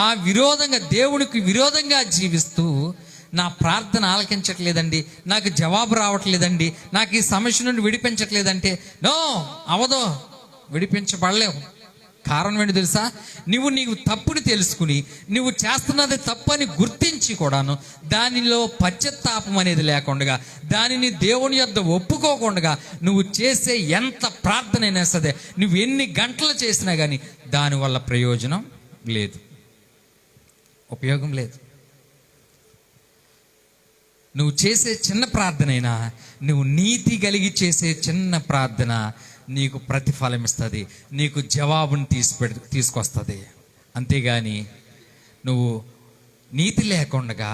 ఆ విరోధంగా దేవునికి విరోధంగా జీవిస్తూ, నా ప్రార్థన ఆలకించట్లేదండి, నాకు జవాబు రావట్లేదండి, నాకు ఈ సమస్య నుండి విడిపించట్లేదంటే నో, అవదో, విడిపించబడలేవు. కారణం ఏంటి తెలుసా? నీవు తప్పుని తెలుసుకుని, నువ్వు చేస్తున్నది తప్పని గుర్తించి కూడాను దానిలో పశ్చాత్తాపం అనేది లేకుండా, దానిని దేవుని యొద్ద ఒప్పుకోకుండా నువ్వు చేసే ఎంత ప్రార్థన అయినా సరే, నువ్వు ఎన్ని గంటలు చేసినా కానీ దానివల్ల ప్రయోజనం లేదు, ఉపయోగం లేదు. నువ్వు చేసే చిన్న ప్రార్థనైనా, నువ్వు నీతి కలిగి చేసే చిన్న ప్రార్థన నీకు ప్రతిఫలం ఇస్తుంది, నీకు జవాబుని తీసుకొస్తుంది. అంతేగాని నువ్వు నీతి లేకుండా,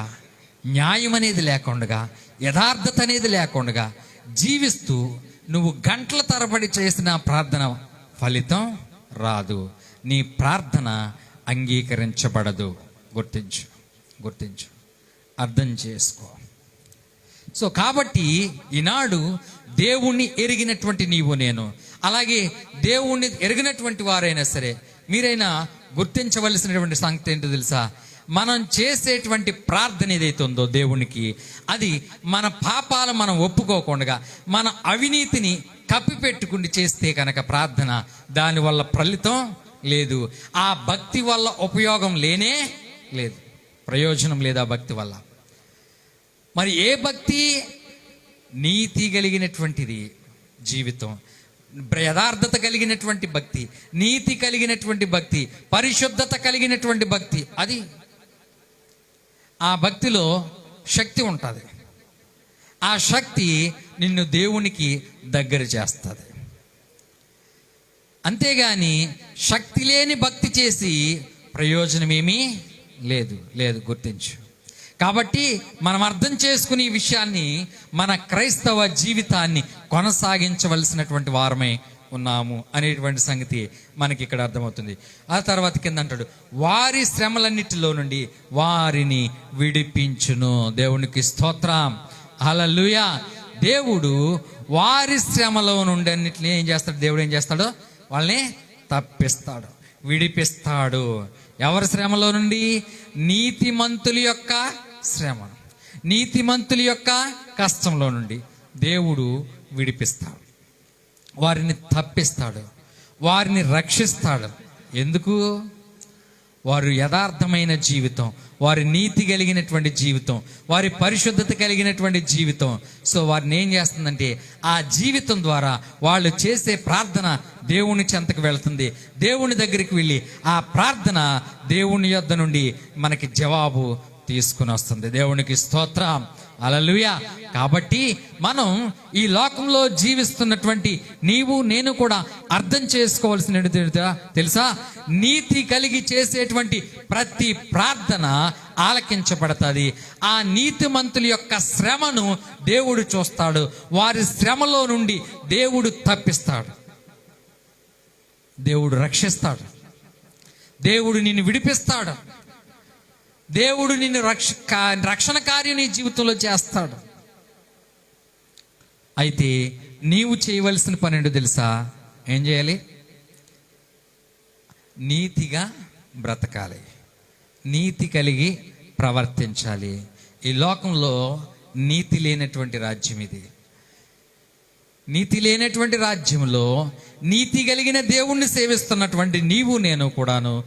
న్యాయం అనేది లేకుండా, యథార్థత అనేది లేకుండా జీవిస్తూ నువ్వు గంటల తరబడి చేసిన ప్రార్థన ఫలితం రాదు, నీ ప్రార్థన అంగీకరించబడదు. గుర్తించు, అర్థం చేసుకో. సో కాబట్టి ఈనాడు దేవుణ్ణి ఎరిగినటువంటి నీవు, నేను, అలాగే దేవుణ్ణి ఎరిగినటువంటి వారైనా సరే మీరైనా గుర్తించవలసినటువంటి సంగతి ఏంటో తెలుసా? మనం చేసేటువంటి ప్రార్థన ఏదైతే ఉందో దేవునికి, అది మన పాపాలు మనం ఒప్పుకోకుండా, మన అవినీతిని కప్పిపెట్టుకుని చేస్తే కనుక ప్రార్థన, దానివల్ల ఫలితం లేదు. ఆ భక్తి వల్ల ఉపయోగం లేనే లేదు, ప్రయోజనం లేదు ఆ భక్తి వల్ల. మరి ఏ భక్తి? నీతి కలిగినటువంటిది జీవితం, యథార్థత కలిగినటువంటి భక్తి, నీతి కలిగినటువంటి భక్తి, పరిశుద్ధత కలిగినటువంటి భక్తి. అది ఆ భక్తిలో శక్తి ఉంటుంది. ఆ శక్తి నిన్ను దేవునికి దగ్గర చేస్తుంది. అంతేగాని శక్తి లేని భక్తి చేసి ప్రయోజనమేమీ లేదు. గుర్తించు. కాబట్టి మనం అర్థం చేసుకుని ఈ విషయాన్ని, మన క్రైస్తవ జీవితాన్ని కొనసాగించవలసినటువంటి వారమే ఉన్నాము అనేటువంటి సంగతి మనకి ఇక్కడ అర్థమవుతుంది. ఆ తర్వాత కింద అంటాడు, వారి శ్రమలన్నిటిలో నుండి వారిని విడిపించును. దేవునికి స్తోత్రం, హల్లెలూయా. దేవుడు వారి శ్రమలో నుండి అన్నిటిని ఏం చేస్తాడు? దేవుడు ఏం చేస్తాడు? వాళ్ళని తప్పిస్తాడు, విడిపిస్తాడు. ఎవరి శ్రమలో నుండి? నీతిమంతుల యొక్క శ్రమ, నీతిమంతుల యొక్క కష్టంలో నుండి దేవుడు విడిపిస్తాడు, వారిని తప్పిస్తాడు, వారిని రక్షిస్తాడు. ఎందుకు? వారు యథార్థమైన జీవితం, వారి నీతి కలిగినటువంటి జీవితం, వారి పరిశుద్ధత కలిగినటువంటి జీవితం. సో వారిని ఏం చేస్తుందంటే, ఆ జీవితం ద్వారా వాళ్ళు చేసే ప్రార్థన దేవుని చెంతకు వెళ్తుంది. దేవుని దగ్గరికి వెళ్ళి ఆ ప్రార్థన దేవుని యొద్ద నుండి మనకి జవాబు తీసుకుని వస్తుంది. దేవునికి స్తోత్రం, హల్లెలూయా. కాబట్టి మనం ఈ లోకంలో జీవిస్తున్నటువంటి నీవు నేను కూడా అర్థం చేసుకోవాల్సిన తెలుసా? నీతి కలిగి చేసేటువంటి ప్రతి ప్రార్థన ఆలకించబడతాది. ఆ నీతిమంతుల యొక్క శ్రమను దేవుడు చూస్తాడు, వారి శ్రమలో నుండి దేవుడు తప్పిస్తాడు, దేవుడు రక్షిస్తాడు, దేవుడు నిన్ను విడిపిస్తాడు, దేవుడు నిన్ను రక్షణ కార్యం నీ జీవితంలో చేస్తాడు. అయితే నీవు చేయవలసిన పని ఏంటో తెలుసా? ఏం చేయాలి? నీతిగా బ్రతకాలి, నీతి కలిగి ప్రవర్తించాలి. ఈ లోకంలో నీతి లేనటువంటి రాజ్యం ఇది. నీతి లేనటువంటి రాజ్యంలో నీతి కలిగిన దేవుణ్ణి సేవిస్తున్నటువంటి నీవు నేను కూడాను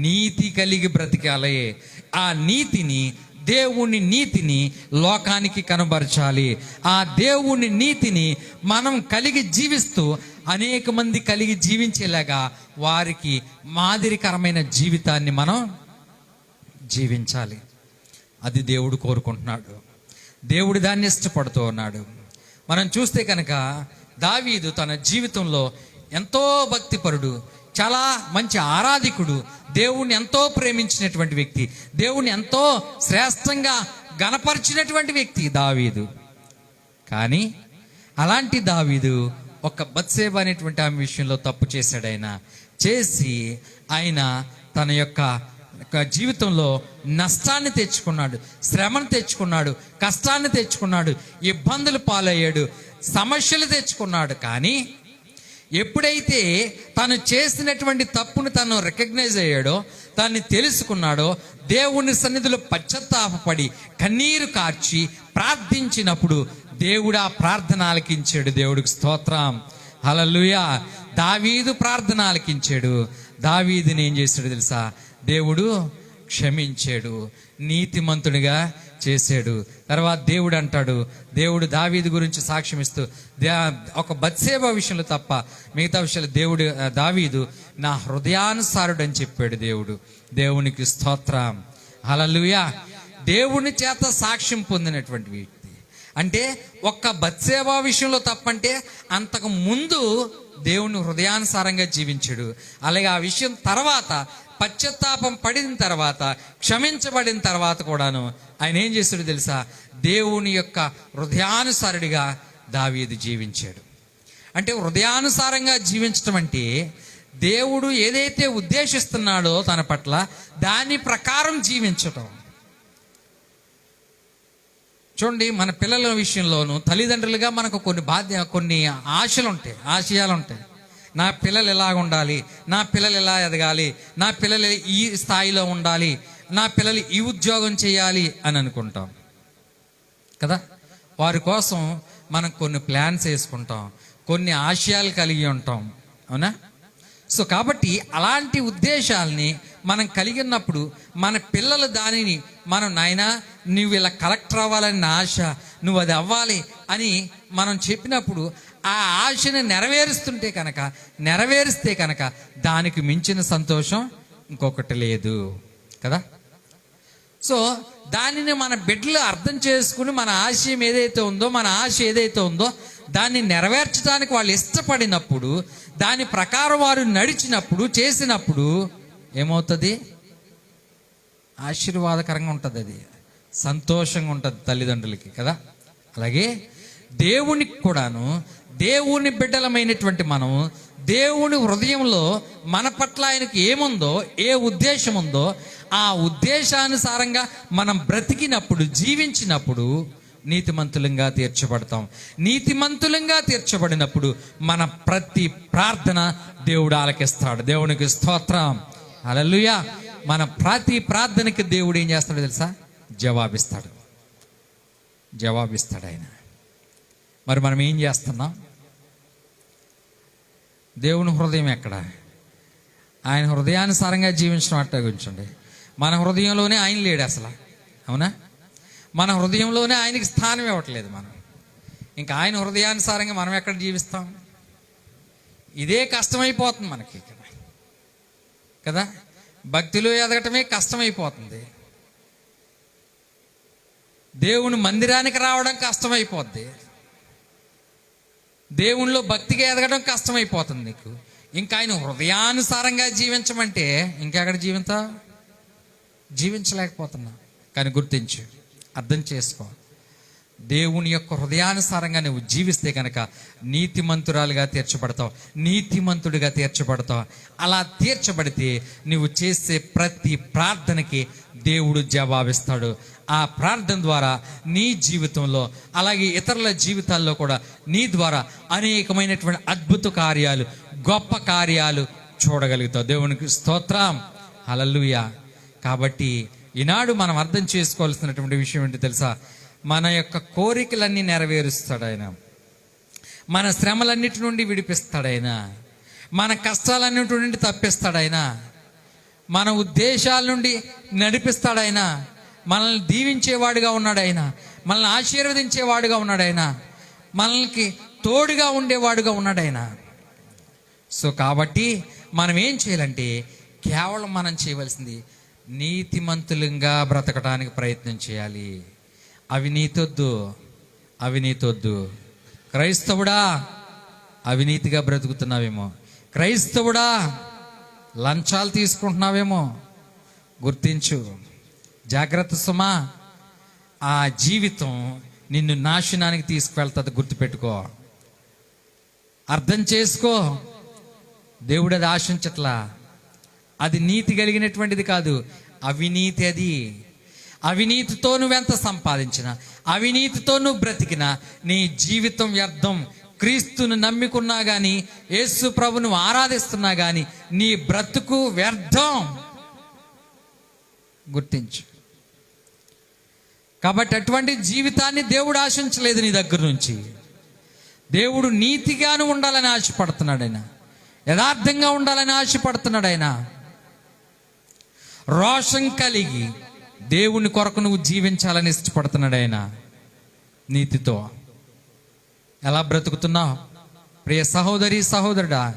నీతి కలిగి బ్రతికాలి. ఆ నీతిని, దేవుని నీతిని లోకానికి కనబరచాలి. ఆ దేవుని నీతిని మనం కలిగి జీవిస్తూ అనేక మంది కలిగి జీవించేలాగా వారికి మాదిరికరమైన జీవితాన్ని మనం జీవించాలి. అది దేవుడు కోరుకుంటున్నాడు. దేవుడు దాన్ని ఇష్టపడుతూ ఉన్నాడు. మనం చూస్తే కనుక దావీదు తన జీవితంలో ఎంతో భక్తిపరుడు, చాలా మంచి ఆరాధికుడు, దేవుణ్ణి ఎంతో ప్రేమించినటువంటి వ్యక్తి, దేవుణ్ణి ఎంతో శ్రేష్టంగా గణపరిచినటువంటి వ్యక్తి దావీదు. కానీ అలాంటి దావీదు ఒక బత్సేబ అనేటువంటి ఆమె విషయంలో తప్పు చేశాడు. ఆయన తన యొక్క జీవితంలో నష్టాన్ని తెచ్చుకున్నాడు, శ్రమను తెచ్చుకున్నాడు, కష్టాన్ని తెచ్చుకున్నాడు, ఇబ్బందులు పాలయ్యాడు, సమస్యలు తెచ్చుకున్నాడు. కానీ ఎప్పుడైతే తను చేసినటువంటి తప్పును తను రికగ్నైజ్ అయ్యాడో, దాన్ని తెలుసుకున్నాడో, దేవుని సన్నిధిలో పశ్చాత్తాపపడి కన్నీరు కార్చి ప్రార్థించినప్పుడు దేవుడు ఆ ప్రార్థన ఆలకించాడు. దేవుడికి స్తోత్రం, హల్లెలూయా. దావీదు ప్రార్థన ఆలకించాడు. దావీదుని ఏం చేశాడు తెలుసా? దేవుడు క్షమించాడు, నీతిమంతుడిగా చేశాడు. తర్వాత దేవుడు అంటాడు, దేవుడు దావీదు గురించి సాక్ష్యం ఇస్తూ, ఒక బత్సేబ విషయంలో తప్ప మిగతా విషయాలు దావీదు నా హృదయానుసారుడు అని చెప్పాడు దేవుడు. దేవునికి స్తోత్రం, హల్లెలూయా. దేవుని చేత సాక్ష్యం పొందినటువంటి వ్యక్తి అంటే ఒక్క బత్సేబ విషయంలో తప్పంటే అంతకు ముందు దేవుని హృదయానుసారంగా జీవించాడు. అలాగే ఆ విషయం తర్వాత పశ్చాత్తాపం పడిన తర్వాత, క్షమించబడిన తర్వాత కూడాను ఆయన ఏం చేశాడు తెలుసా? దేవుని యొక్క హృదయానుసారుడిగా దావీదు జీవించాడు. అంటే హృదయానుసారంగా జీవించడం అంటే దేవుడు ఏదైతే ఉద్దేశిస్తున్నాడో తన పట్ల దాని ప్రకారం జీవించటం. చూడండి, మన పిల్లల విషయంలోనూ తల్లిదండ్రులుగా మనకు కొన్ని ఆశయాలు ఉంటాయి. నా పిల్లలు ఎలా ఉండాలి, నా పిల్లలు ఎలా ఎదగాలి, నా పిల్లలు ఈ స్థాయిలో ఉండాలి, నా పిల్లలు ఈ ఉద్యోగం చేయాలి అని అనుకుంటాం కదా. వారి కోసం మనం కొన్ని ప్లాన్స్ వేసుకుంటాం, కొన్ని ఆశయాలు కలిగి ఉంటాం, అవునా? సో కాబట్టి అలాంటి ఉద్దేశాలని మనం కలిగి ఉన్నప్పుడు మన పిల్లలు దానిని నాయనా నువ్వు ఇలా కలెక్టర్ అవ్వాలని నా ఆశ, నువ్వు అది అవ్వాలి అని మనం చెప్పినప్పుడు ఆ ఆశని నెరవేరిస్తే కనుక దానికి మించిన సంతోషం ఇంకొకటి లేదు కదా. సో దానిని మన బిడ్డలు అర్థం చేసుకుని మన ఆశయం ఏదైతే ఉందో, మన ఆశ ఏదైతే ఉందో దాన్ని నెరవేర్చడానికి వాళ్ళు ఇష్టపడినప్పుడు, దాని ప్రకారం వారు నడిచినప్పుడు, చేసినప్పుడు ఏమవుతుంది? ఆశీర్వాదకరంగా ఉంటుంది, అది సంతోషంగా ఉంటుంది తల్లిదండ్రులకి కదా. అలాగే దేవునికి కూడాను, దేవుని బిడ్డలమైనటువంటి మనం దేవుని హృదయంలో మన పట్ల ఆయనకి ఏముందో, ఏ ఉద్దేశం ఉందో ఆ ఉద్దేశానుసారంగా మనం బ్రతికినప్పుడు, జీవించినప్పుడు నీతిమంతులంగా తీర్చబడతాం. నీతిమంతులంగా తీర్చబడినప్పుడు మన ప్రతి ప్రార్థన దేవుడు ఆలకిస్తాడు. దేవునికి స్తోత్రం, హల్లెలూయా. మన ప్రతి ప్రార్థనకి దేవుడు ఏం చేస్తాడో తెలుసా? జవాబిస్తాడు ఆయన. మరి మనం ఏం చేస్తున్నాం? దేవుని హృదయం ఎక్కడ? ఆయన హృదయానుసారంగా జీవించడం అట్ట గురించండి. మన హృదయంలోనే ఆయన లేడు అసలు, అవునా? మన హృదయంలోనే ఆయనకి స్థానం ఇవ్వట్లేదు మనం. ఇంకా ఆయన హృదయానుసారంగా మనం ఎక్కడ జీవిస్తాం? ఇదే కష్టమైపోతుంది మనకి ఇక్కడ కదా. భక్తిలో ఎదగటమే కష్టమైపోతుంది, దేవుని మందిరానికి రావడం కష్టమైపోద్ది, దేవునిలో భక్తిగా ఎదగడం కష్టమైపోతుంది నీకు. ఇంకా ఆయన హృదయానుసారంగా జీవించమంటే ఇంకెక్కడ జీవించలేకపోతున్నా. కానీ గుర్తించు, అర్థం చేసుకో, దేవుని యొక్క హృదయానుసారంగా నువ్వు జీవిస్తే కనుక నీతిమంతురాలుగా తీర్చబడతావు, నీతిమంతుడిగా తీర్చబడతావు. అలా తీర్చబడితే నువ్వు చేసే ప్రతి ప్రార్థనకి దేవుడు జవాబిస్తాడు. ఆ ప్రార్థన ద్వారా నీ జీవితంలో, అలాగే ఇతరుల జీవితాల్లో కూడా నీ ద్వారా అనేకమైనటువంటి అద్భుత కార్యాలు, గొప్ప కార్యాలు చూడగలుగుతావు. దేవునికి స్తోత్రం, హల్లెలూయా. కాబట్టి ఈనాడు మనం అర్థం చేసుకోవాల్సినటువంటి విషయం ఏంటి తెలుసా? మన యొక్క కోరికలన్నీ నెరవేరుస్తాడు ఆయన. మన శ్రమలన్నిటి నుండి విడిపిస్తాడు ఆయన. మన కష్టాలన్నిటి నుండి తప్పిస్తాడు ఆయన. మన ఉద్దేశాల నుండి నడిపిస్తాడు ఆయన. మనల్ని దీవించేవాడుగా ఉన్నాడు ఆయన. మనల్ని ఆశీర్వదించేవాడుగా ఉన్నాడు ఆయన. మనల్ని తోడుగా ఉండేవాడుగా ఉన్నాడు ఆయన. సో కాబట్టి మనం ఏం చేయాలంటే కేవలం మనం చేయవలసింది నీతిమంతులంగా బ్రతకడానికి ప్రయత్నం చేయాలి. అవినీతొద్దు. క్రైస్తవుడా, అవినీతిగా బ్రతుకుతున్నావేమో. క్రైస్తవుడా, లంచాలు తీసుకుంటున్నావేమో. గుర్తించు, జాగ్రత్త సుమా. ఆ జీవితం నిన్ను నాశనానికి తీసుకువెళ్తుంది. గుర్తుపెట్టుకో, అర్థం చేసుకో. దేవుడు అది ఆశించట్లా. అది నీతి కలిగినటువంటిది కాదు, అవినీతి. అది అవినీతితో నువ్వెంత సంపాదించినా, అవినీతితో నువ్వు బ్రతికినా నీ జీవితం వ్యర్థం. క్రీస్తును నమ్ముకున్నా కానీ, యేసు ప్రభును ఆరాధిస్తున్నా కానీ నీ బ్రతుకు వ్యర్థం. గుర్తించు. కాబట్టి అటువంటి జీవితాన్ని దేవుడు ఆశించలేదు నీ దగ్గర నుంచి. దేవుడు నీతిగాను ఉండాలని ఆశపడుతున్నాడు ఆయన. యథార్థంగా ఉండాలని ఆశపడుతున్నాడు ఆయన. రోషం కలిగి దేవుని కొరకు నువ్వు జీవించాలని ఇష్టపడుతున్నాడు ఆయన. నీతితో ఎలా బ్రతుకుతున్నావు ప్రియ సహోదరి సహోదరుడా?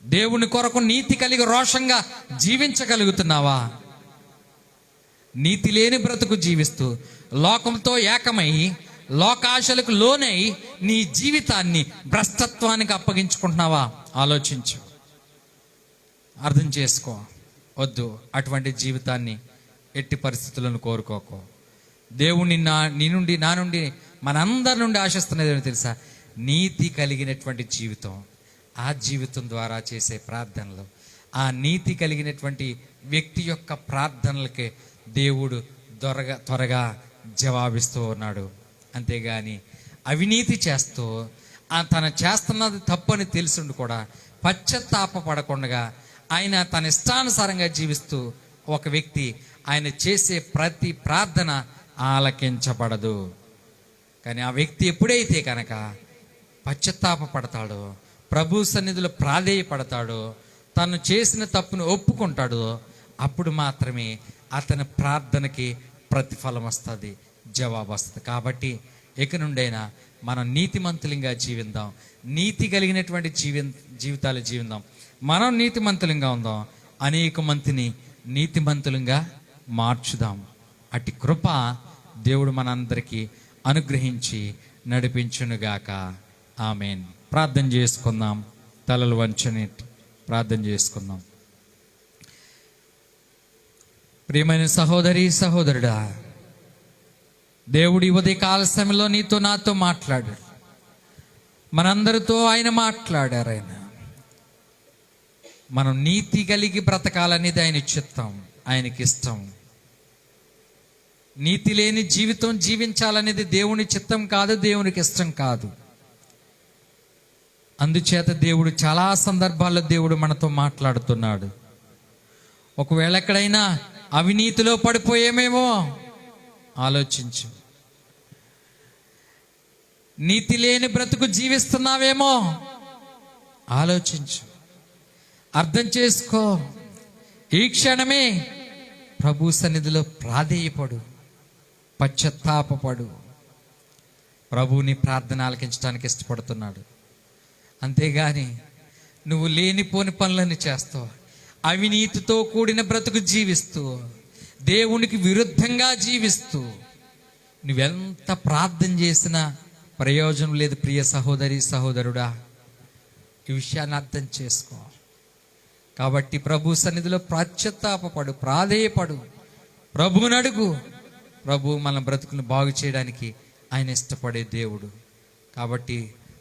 దేవుని కొరకు నీతి కలిగి రోషంగా జీవించగలుగుతున్నావా? నీతి లేని బ్రతుకు జీవిస్తూ లోకంతో ఏకమై లోకాశలకు లోనై నీ జీవితాన్ని భ్రష్టత్వానికి అప్పగించుకుంటున్నావా? ఆలోచించు, అర్థం చేసుకో. వద్దు, అటువంటి జీవితాన్ని ఎట్టి పరిస్థితులను కోరుకోకు. దేవుని నా నుండి మనందరి నుండి ఆశిస్తున్నది ఏమో తెలుసా? నీతి కలిగినటువంటి జీవితం. ఆ జీవితం ద్వారా చేసే ప్రార్థనలు, ఆ నీతి కలిగినటువంటి వ్యక్తి యొక్క ప్రార్థనలకే దేవుడు త్వరగా జవాబిస్తూ ఉన్నాడు. అంతేగాని అవినీతి చేస్తూ తను చేస్తున్నది తప్పని తెలుసుండి కూడా పశ్చాత్తాపపడకుండా ఆయన తన ఇష్టానుసారంగా జీవిస్తూ ఒక వ్యక్తి ఆయన చేసే ప్రతి ప్రార్థన ఆలకించబడదు. కానీ ఆ వ్యక్తి ఎప్పుడైతే కనుక పశ్చాత్తాపపడతాడో, ప్రభు సన్నిధిలో ప్రాధేయపడతాడో, తను చేసిన తప్పును ఒప్పుకుంటాడో, అప్పుడు మాత్రమే అతని ప్రార్థనకి ప్రతిఫలం వస్తుంది, జవాబు వస్తుంది. కాబట్టి ఇక నుండైనా మనం నీతిమంతులంగా జీవిద్దాం. నీతి కలిగినటువంటి జీవితాలు జీవిద్దాం. మనం నీతిమంతులంగా ఉందాం. అనేక మందిని నీతిమంతులంగా మార్చుదాం. అట్టి కృప దేవుడు మనందరికీ అనుగ్రహించి నడిపించునుగాక. ఆమేన్. ప్రార్థన చేసుకుందాం. తలలు వంచని ప్రార్థన చేసుకుందాం. ప్రియమైన సహోదరి సహోదరుడా, దేవుడి ఉదయకాల సమయంలో నీతో నాతో మాట్లాడాడు. మనందరితో ఆయన మాట్లాడారు. ఆయన మనం నీతి కలిగి బ్రతకాలనేది ఆయన చిత్తం, ఆయనకి ఇష్టం. నీతి లేని జీవితం జీవించాలనేది దేవుని చిత్తం కాదు, దేవునికి ఇష్టం కాదు. అందుచేత దేవుడు చాలా సందర్భాల్లో దేవుడు మనతో మాట్లాడుతున్నాడు. ఒకవేళ ఎక్కడైనా అవినీతిలో పడిపోయేమేమో ఆలోచించు. నీతి లేని బ్రతుకు జీవిస్తున్నావేమో ఆలోచించు, అర్థం చేసుకో. ఈ క్షణమే ప్రభు సన్నిధిలో ప్రాధేయపడు, పశ్చాత్తాపపడు. ప్రభువుని ప్రార్థన ఆలకించడానికి ఇష్టపడుతున్నాడు. అంతేగాని నువ్వు లేనిపోని పనులని చేస్తావు, అవినీతితో కూడిన బ్రతుకు జీవిస్తూ, దేవునికి విరుద్ధంగా జీవిస్తూ నువ్వెంత ప్రార్థన చేసినా ప్రయోజనం లేదు. ప్రియ సహోదరి సహోదరుడా, ఈ విషయాన్ని అర్థం చేసుకో. కాబట్టి ప్రభు సన్నిధిలో పశ్చాత్తాపపడు, ప్రాధేయపడు, ప్రభువుని అడుగు. ప్రభు మన బ్రతుకును బాగు చేయడానికి ఆయన ఇష్టపడే దేవుడు. కాబట్టి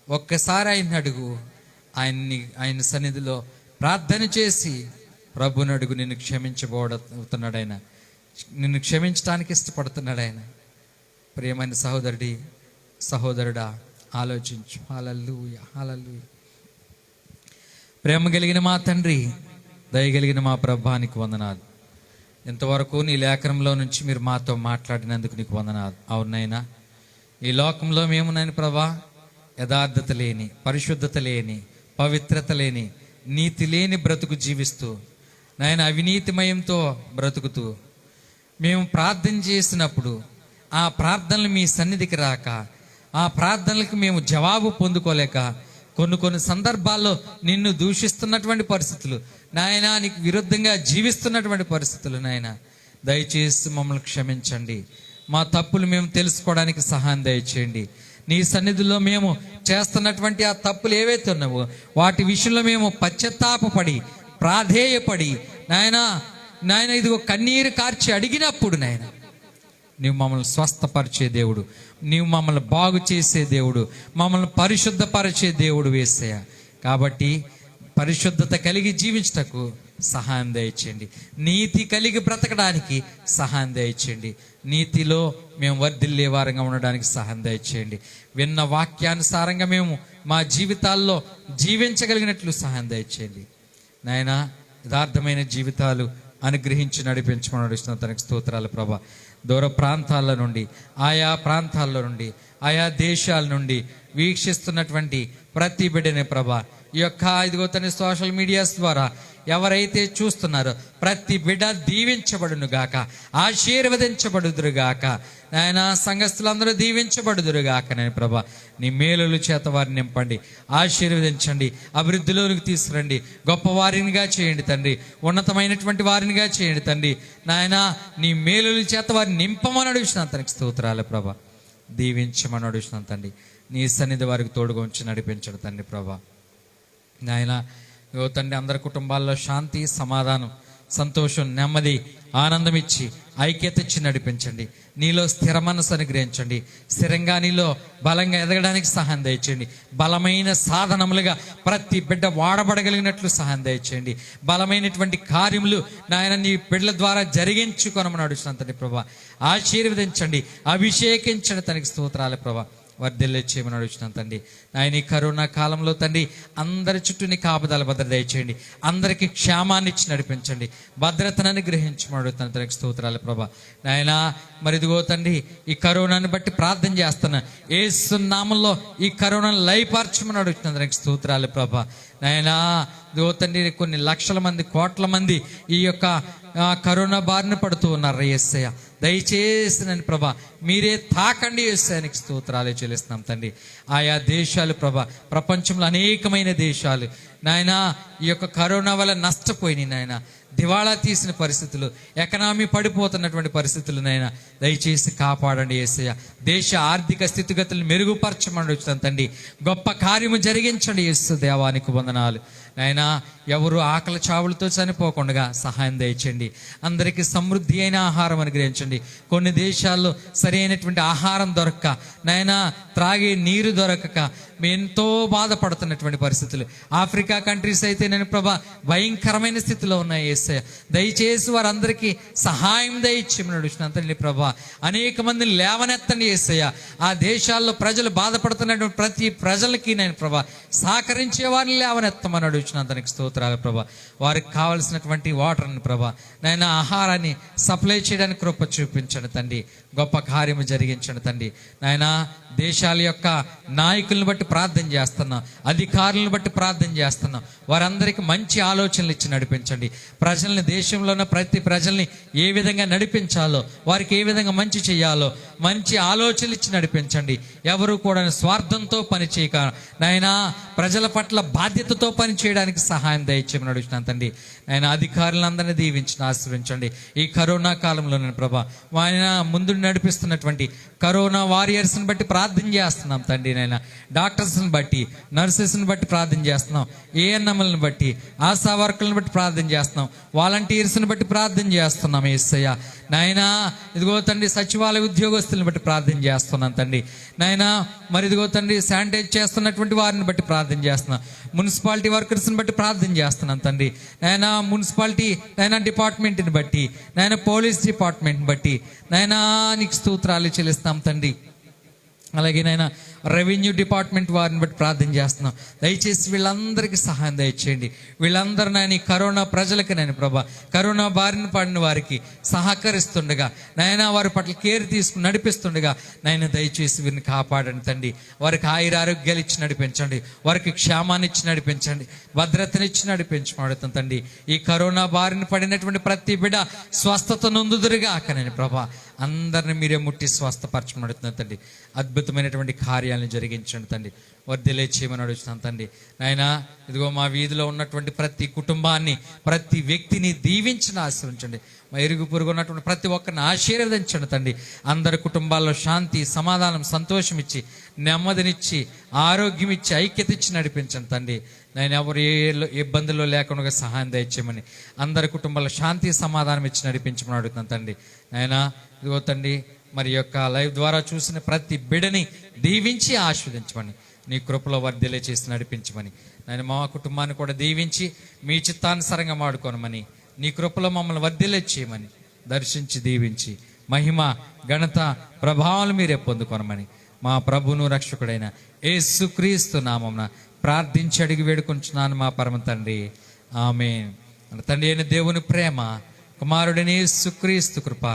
ఒక్కసారి ఆయన అడుగు. ఆయన సన్నిధిలో ప్రార్థన చేసి ప్రభుని అడుగు. నిన్ను క్షమించబోతున్నాడు ఆయన, నిన్ను క్షమించడానికి ఇష్టపడుతున్నాడు ఆయన. ప్రియమైన సహోదరుడా, ఆలోచించు. హల్లెలూయా, హల్లెలూయా. ప్రేమ కలిగిన మా తండ్రి, దయగలిగిన మా ప్రభానికి వందనాలు. ఇంతవరకు నీ లేఖనంలో నుంచి మీరు మాతో మాట్లాడినందుకు నీకు వందనాలు. అవునైనా ఈ లోకంలో మేము నాయన ప్రభా యథార్థత లేని, పరిశుద్ధత లేని, పవిత్రత లేని, నీతి లేని బ్రతుకు జీవిస్తూ నాయన అవినీతిమయంతో బ్రతుకుతూ మేము ప్రార్థన చేసినప్పుడు ఆ ప్రార్థనలు మీ సన్నిధికి రాక, ఆ ప్రార్థనలకు మేము జవాబు పొందుకోలేక కొన్ని సందర్భాల్లో నిన్ను దూషిస్తున్నటువంటి పరిస్థితులు నాయన, నీకు విరుద్ధంగా జీవిస్తున్నటువంటి పరిస్థితులు నాయన, దయచేసి మమ్మల్ని క్షమించండి. మా తప్పులు మేము తెలుసుకోవడానికి సహాయం దయచేయండి. నీ సన్నిధిలో మేము చేస్తున్నటువంటి ఆ తప్పులు ఏవైతే ఉన్నావో వాటి విషయంలో మేము పశ్చాత్తాపపడి ప్రాధేయపడి నాయన ఇదిగో కన్నీరు కార్చి అడిగినప్పుడు నాయన, నీవు మమ్మల్ని స్వస్థపరిచే దేవుడు, నీవు మమ్మల్ని బాగు చేసే దేవుడు, మమ్మల్ని పరిశుద్ధపరిచే దేవుడు యేసయ్య. కాబట్టి పరిశుద్ధత కలిగి జీవించటకు సహాయం దయచేయండి. నీతి కలిగి బ్రతకడానికి సహాయం దయచేయండి. నీతిలో మేము వర్ధిల్లే వారంగా ఉండడానికి సహాయం దయచేయండి. విన్న వాక్యానుసారంగా మేము మా జీవితాల్లో జీవించగలిగినట్లు సహాయం దయచేయండి. నాయన యథార్థమైన జీవితాలు అనుగ్రహించి నడిపించమని అడుగుతున్నాను. తనకు స్తోత్రాలు ప్రభా. దూర ప్రాంతాల నుండి, ఆయా ప్రాంతాల్లో నుండి, ఆయా దేశాల నుండి వీక్షిస్తున్నటువంటి ప్రతి బిడ్డనే ప్రభా, ఈ యొక్క ఇదిగో తన సోషల్ మీడియాస్ ద్వారా ఎవరైతే చూస్తున్నారో ప్రతి బిడ్డ దీవించబడును గాక, ఆశీర్వదించబడుదురు గాక. ఆయన సంఘస్థులందరూ దీవించబడుదురు గాక. నేను ప్రభా నీ మేలుల చేత వారిని నింపండి, ఆశీర్వదించండి, అభివృద్ధిలోనికి తీసుకురండి, గొప్ప వారినిగా చేయండి తండ్రి, ఉన్నతమైనటువంటి వారినిగా చేయండి తండ్రి. నాయన నీ మేలుల చేత వారిని నింపమని అడుగుతున్నాను. తనకి స్తోత్రాలే ప్రభా. దీవించమని అడుగుతున్నాను తండ్రి. నీ సన్నిధి వారికి తోడుగా ఉంచి నడిపించడు తండ్రి ప్రభా. నాయన తండ్రి అందరి కుటుంబాల్లో శాంతి, సమాధానం, సంతోషం, నెమ్మది, ఆనందం ఇచ్చి ఐక్యత ఇచ్చి నడిపించండి. నీలో స్థిర మనసు అనుగ్రహించండి. స్థిరంగా నీలో బలంగా ఎదగడానికి సహాయం దయచేయండి. బలమైన సాధనములుగా ప్రతి బిడ్డ వాడబడగలిగినట్లు సహాయం దయచేయండి. బలమైనటువంటి కార్యములు నాయన నీ బిడ్డల ద్వారా జరిగించుకొనమని అడుగుతున్నాను తండ్రి ప్రభా. ఆశీర్వదించండి, అభిషేకించండి. తనకి స్తోత్రాలే ప్రభా. వర్ధిల్లే చేయమని అడుగుతున్నాను తండ్రి. ఆయన ఈ కరోనా కాలంలో తండ్రి అందరి చుట్టూ నీ కాపుదల భద్రత దయచేయండి. అందరికీ క్షేమాన్ని ఇచ్చి నడిపించండి, భద్రతను అనుగ్రహించమని అడుగుతాను తనకి స్తోత్రాలు ప్రభా. నాయన మరి ఇదిగో తండ్రి ఈ కరోనాని బట్టి ప్రార్థన చేస్తున్నా, యేసు నామములో ఈ కరోనాను లయపరచమని అడుగుతున్నాను తనకి స్తోత్రాలు ప్రభా. నాయన ఇదిగో తండ్రి కొన్ని లక్షల మంది, కోట్ల మంది ఈ యొక్క కరోనా బారిన పడుతూ ఉన్నారు యేసయ్య. దయచేసి నన్ను ప్రభా మీరే తాకండి యేసయ్యనికి స్తోత్రాలే చెల్లిస్తున్నాం తండ్రి. ఆయా దేశాలు ప్రభా, ప్రపంచంలో అనేకమైన దేశాలు నాయన ఈ యొక్క కరోనా వల్ల నష్టపోయినాయి నాయన, దివాళా తీసిన పరిస్థితులు, ఎకనామీ పడిపోతున్నటువంటి పరిస్థితులు నాయన దయచేసి కాపాడండి యేసయ్య. దేశ ఆర్థిక స్థితిగతులను మెరుగుపరచమని అడుగుతాను తండ్రి. గొప్ప కార్యము జరిగించండి యేసు దేవానికి వందనాలు. నాయన ఎవరు ఆకలి చావులతో చనిపోకుండా సహాయం దయచేయండి. అందరికీ సమృద్ధి అయిన ఆహారం అనుగ్రహించండి. కొన్ని దేశాల్లో సరైనటువంటి ఆహారం దొరక్క నాయన, త్రాగే నీరు దొరకక ఎంతో బాధపడుతున్నటువంటి పరిస్థితులు. ఆఫ్రికా కంట్రీస్ అయితే నేను ప్రభా భయంకరమైన స్థితిలో ఉన్నాయి యేసయ్య. దయచేసి వారందరికీ సహాయం దయచేయమని అడుగుతున్నాను తండ్రి ప్రభా. అనేక మందిని లేవనెత్తండి యేసయ్య. ఆ దేశాల్లో ప్రజలు బాధపడుతున్నటువంటి ప్రతి ప్రజలకి నేను ప్రభా సహకరించే వారిని లేవనెత్తమని అడుగుతున్నాను తనకి స్తోత్రాలు ప్రభా. వారికి కావలసినటువంటి వాటర్ని ప్రభా నాయన ఆహారాన్ని సప్లై చేయడానికి కృప చూపించండి తండ్రి. గొప్ప కార్యము జరిగించండి తండ్రి. నాయన దేశాల యొక్క నాయకులను బట్టి ప్రార్థన చేస్తున్నాం, అధికారులను బట్టి ప్రార్థన చేస్తున్నాం. వారందరికీ మంచి ఆలోచనలు ఇచ్చి నడిపించండి. ప్రజల్ని, దేశంలో ఉన్న ప్రతి ప్రజల్ని ఏ విధంగా నడిపించాలో, వారికి ఏ విధంగా మంచి చేయాలో మంచి ఆలోచనలు ఇచ్చి నడిపించండి. ఎవరు కూడా స్వార్థంతో పని చేయక నాయన ప్రజల పట్ల బాధ్యతతో పని చేయడానికి సహాయం దయచేయమని అడుగుతున్నాను తండ్రి. ఆయన అధికారులందరినీ దీవించి ఆశీర్వదించండి. ఈ కరోనా కాలంలో నేను ప్రభా ఆయన ముందు నడిపిస్తున్నటువంటి కరోనా వారియర్స్ని బట్టి ప్రార్థన చేస్తున్నాం తండ్రి. నాయన డాక్టర్స్ని బట్టి, నర్సెస్ని బట్టి ప్రార్థన చేస్తున్నాం, ఏఎన్ఎంలను బట్టి, ఆశా వర్కర్లను బట్టి ప్రార్థన చేస్తున్నాం, వాలంటీర్స్ని బట్టి ప్రార్థన చేస్తున్నాం యేసయ్య. నాయన ఇదిగో తండ్రి సచివాలయ ఉద్యోగస్తులను బట్టి ప్రార్థన చేస్తున్నాం తండ్రి. నాయన మరి ఇదిగో తండ్రి శానిటైజ్ చేస్తున్నటువంటి వారిని బట్టి ప్రార్థన చేస్తున్నాం, మున్సిపాలిటీ వర్కర్స్ని బట్టి ప్రార్థన చేస్తున్నాం తండ్రి. నాయన మున్సిపాలిటీ నాయన డిపార్ట్మెంట్ని బట్టి, నాయన పోలీస్ డిపార్ట్మెంట్ని బట్టి నాయన నీకు స్తోత్రాలు చెల్లిస్తాం తండ్రి. అలాగే నాయన రెవెన్యూ డిపార్ట్మెంట్ వారిని బట్టి ప్రార్థన చేస్తున్నాం. దయచేసి వీళ్ళందరికీ సహాయం దయచేయండి. వీళ్ళందరూ నాయన ఈ కరోనా ప్రజలకి నాయన ప్రభా, కరోనా బారిన పడిన వారికి సహకరిస్తుండగా నాయన, వారి పట్ల కేర్ తీసుకుని నడిపిస్తుండగా నాయన దయచేసి వీరిని కాపాడండి తండ్రి. వారికి ఆయురారోగ్యాలు ఇచ్చి నడిపించండి, వారికి క్షేమాన్ని ఇచ్చి నడిపించండి, భద్రతనిచ్చి నడిపించమడుతాం తండ్రి. ఈ కరోనా బారిన పడినటువంటి ప్రతి బిడ్డ స్వస్థత నొందుదురుగా అక్కనని ప్రభా, అందరిని మీరే ముట్టి స్వస్థపరచమడుతున్నాను తండ్రి. అద్భుతమైనటువంటి కార్యాలను జరిగించండి తండ్రి. వర్ధిల్లే చేయమని అడుగుతున్నాను తండ్రి. నాయనా, ఇదిగో మా వీధిలో ఉన్నటువంటి ప్రతి కుటుంబాన్ని, ప్రతి వ్యక్తిని దీవించిన ఆశీర్వించండి. మా ఇరుగు పొరుగు ఉన్నటువంటి ప్రతి ఒక్కరిని ఆశీర్వదించండి తండ్రి. అందరి కుటుంబాల్లో శాంతి, సమాధానం, సంతోషం ఇచ్చి, నెమ్మదినిచ్చి, ఆరోగ్యం ఇచ్చి, ఐక్యత ఇచ్చి నడిపించండి తండ్రి. నేను ఎవరు ఏ ఇబ్బందుల్లో లేకుండా సహాయం దయచేయమని, అందరి కుటుంబాల్లో శాంతి, సమాధానం ఇచ్చి నడిపించమని అడుగుతున్నాను తండ్రి. నాయనా, ఇదిగో తండ్రి, మరి యొక్క లైవ్ ద్వారా చూసిన ప్రతి బిడని దీవించి ఆస్వాదించమని, నీ కృపలో వర్ధిల్లే చేసి నడిపించమని, నేను మా కుటుంబాన్ని కూడా దీవించి మీ చిత్తానుసారంగా వాడుకోనమని, నీ కృపలో మమ్మల్ని వర్ధిల్లే చేయమని, దర్శించి దీవించి మహిమ, ఘనత, ప్రభావాలు మీరే పొందుకొనమని మా ప్రభువును రక్షకుడైన యేసుక్రీస్తు నామమున ప్రార్థించి అడిగి వేడుకొంచున్నాను మా పరమ తండ్రి. ఆమేన్. మన తండ్రి అయిన దేవుని ప్రేమ, కుమారుడైన యేసుక్రీస్తు కృప,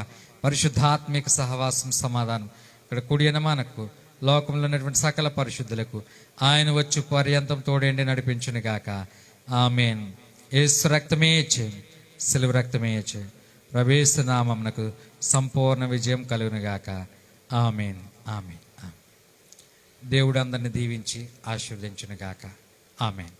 పరిశుద్ధాత్మిక సహవాసం, సమాధానం ఇక్కడ కూడిన మనకు, లోకంలో ఉన్నటువంటి సకల పరిశుద్ధులకు ఆయన వచ్చి పర్యంతం తోడేండి నడిపించును గాక. ఆమేన్. యేసు రక్తమే చేయి, సిలువ రక్తమే చేయి. ప్రవేశ నామమునకు సంపూర్ణ విజయం కలుగును గాక. ఆమేన్. ఆమేన్. దేవుడు అందరిని దీవించి ఆశీర్వదించును గాక. ఆమేన్.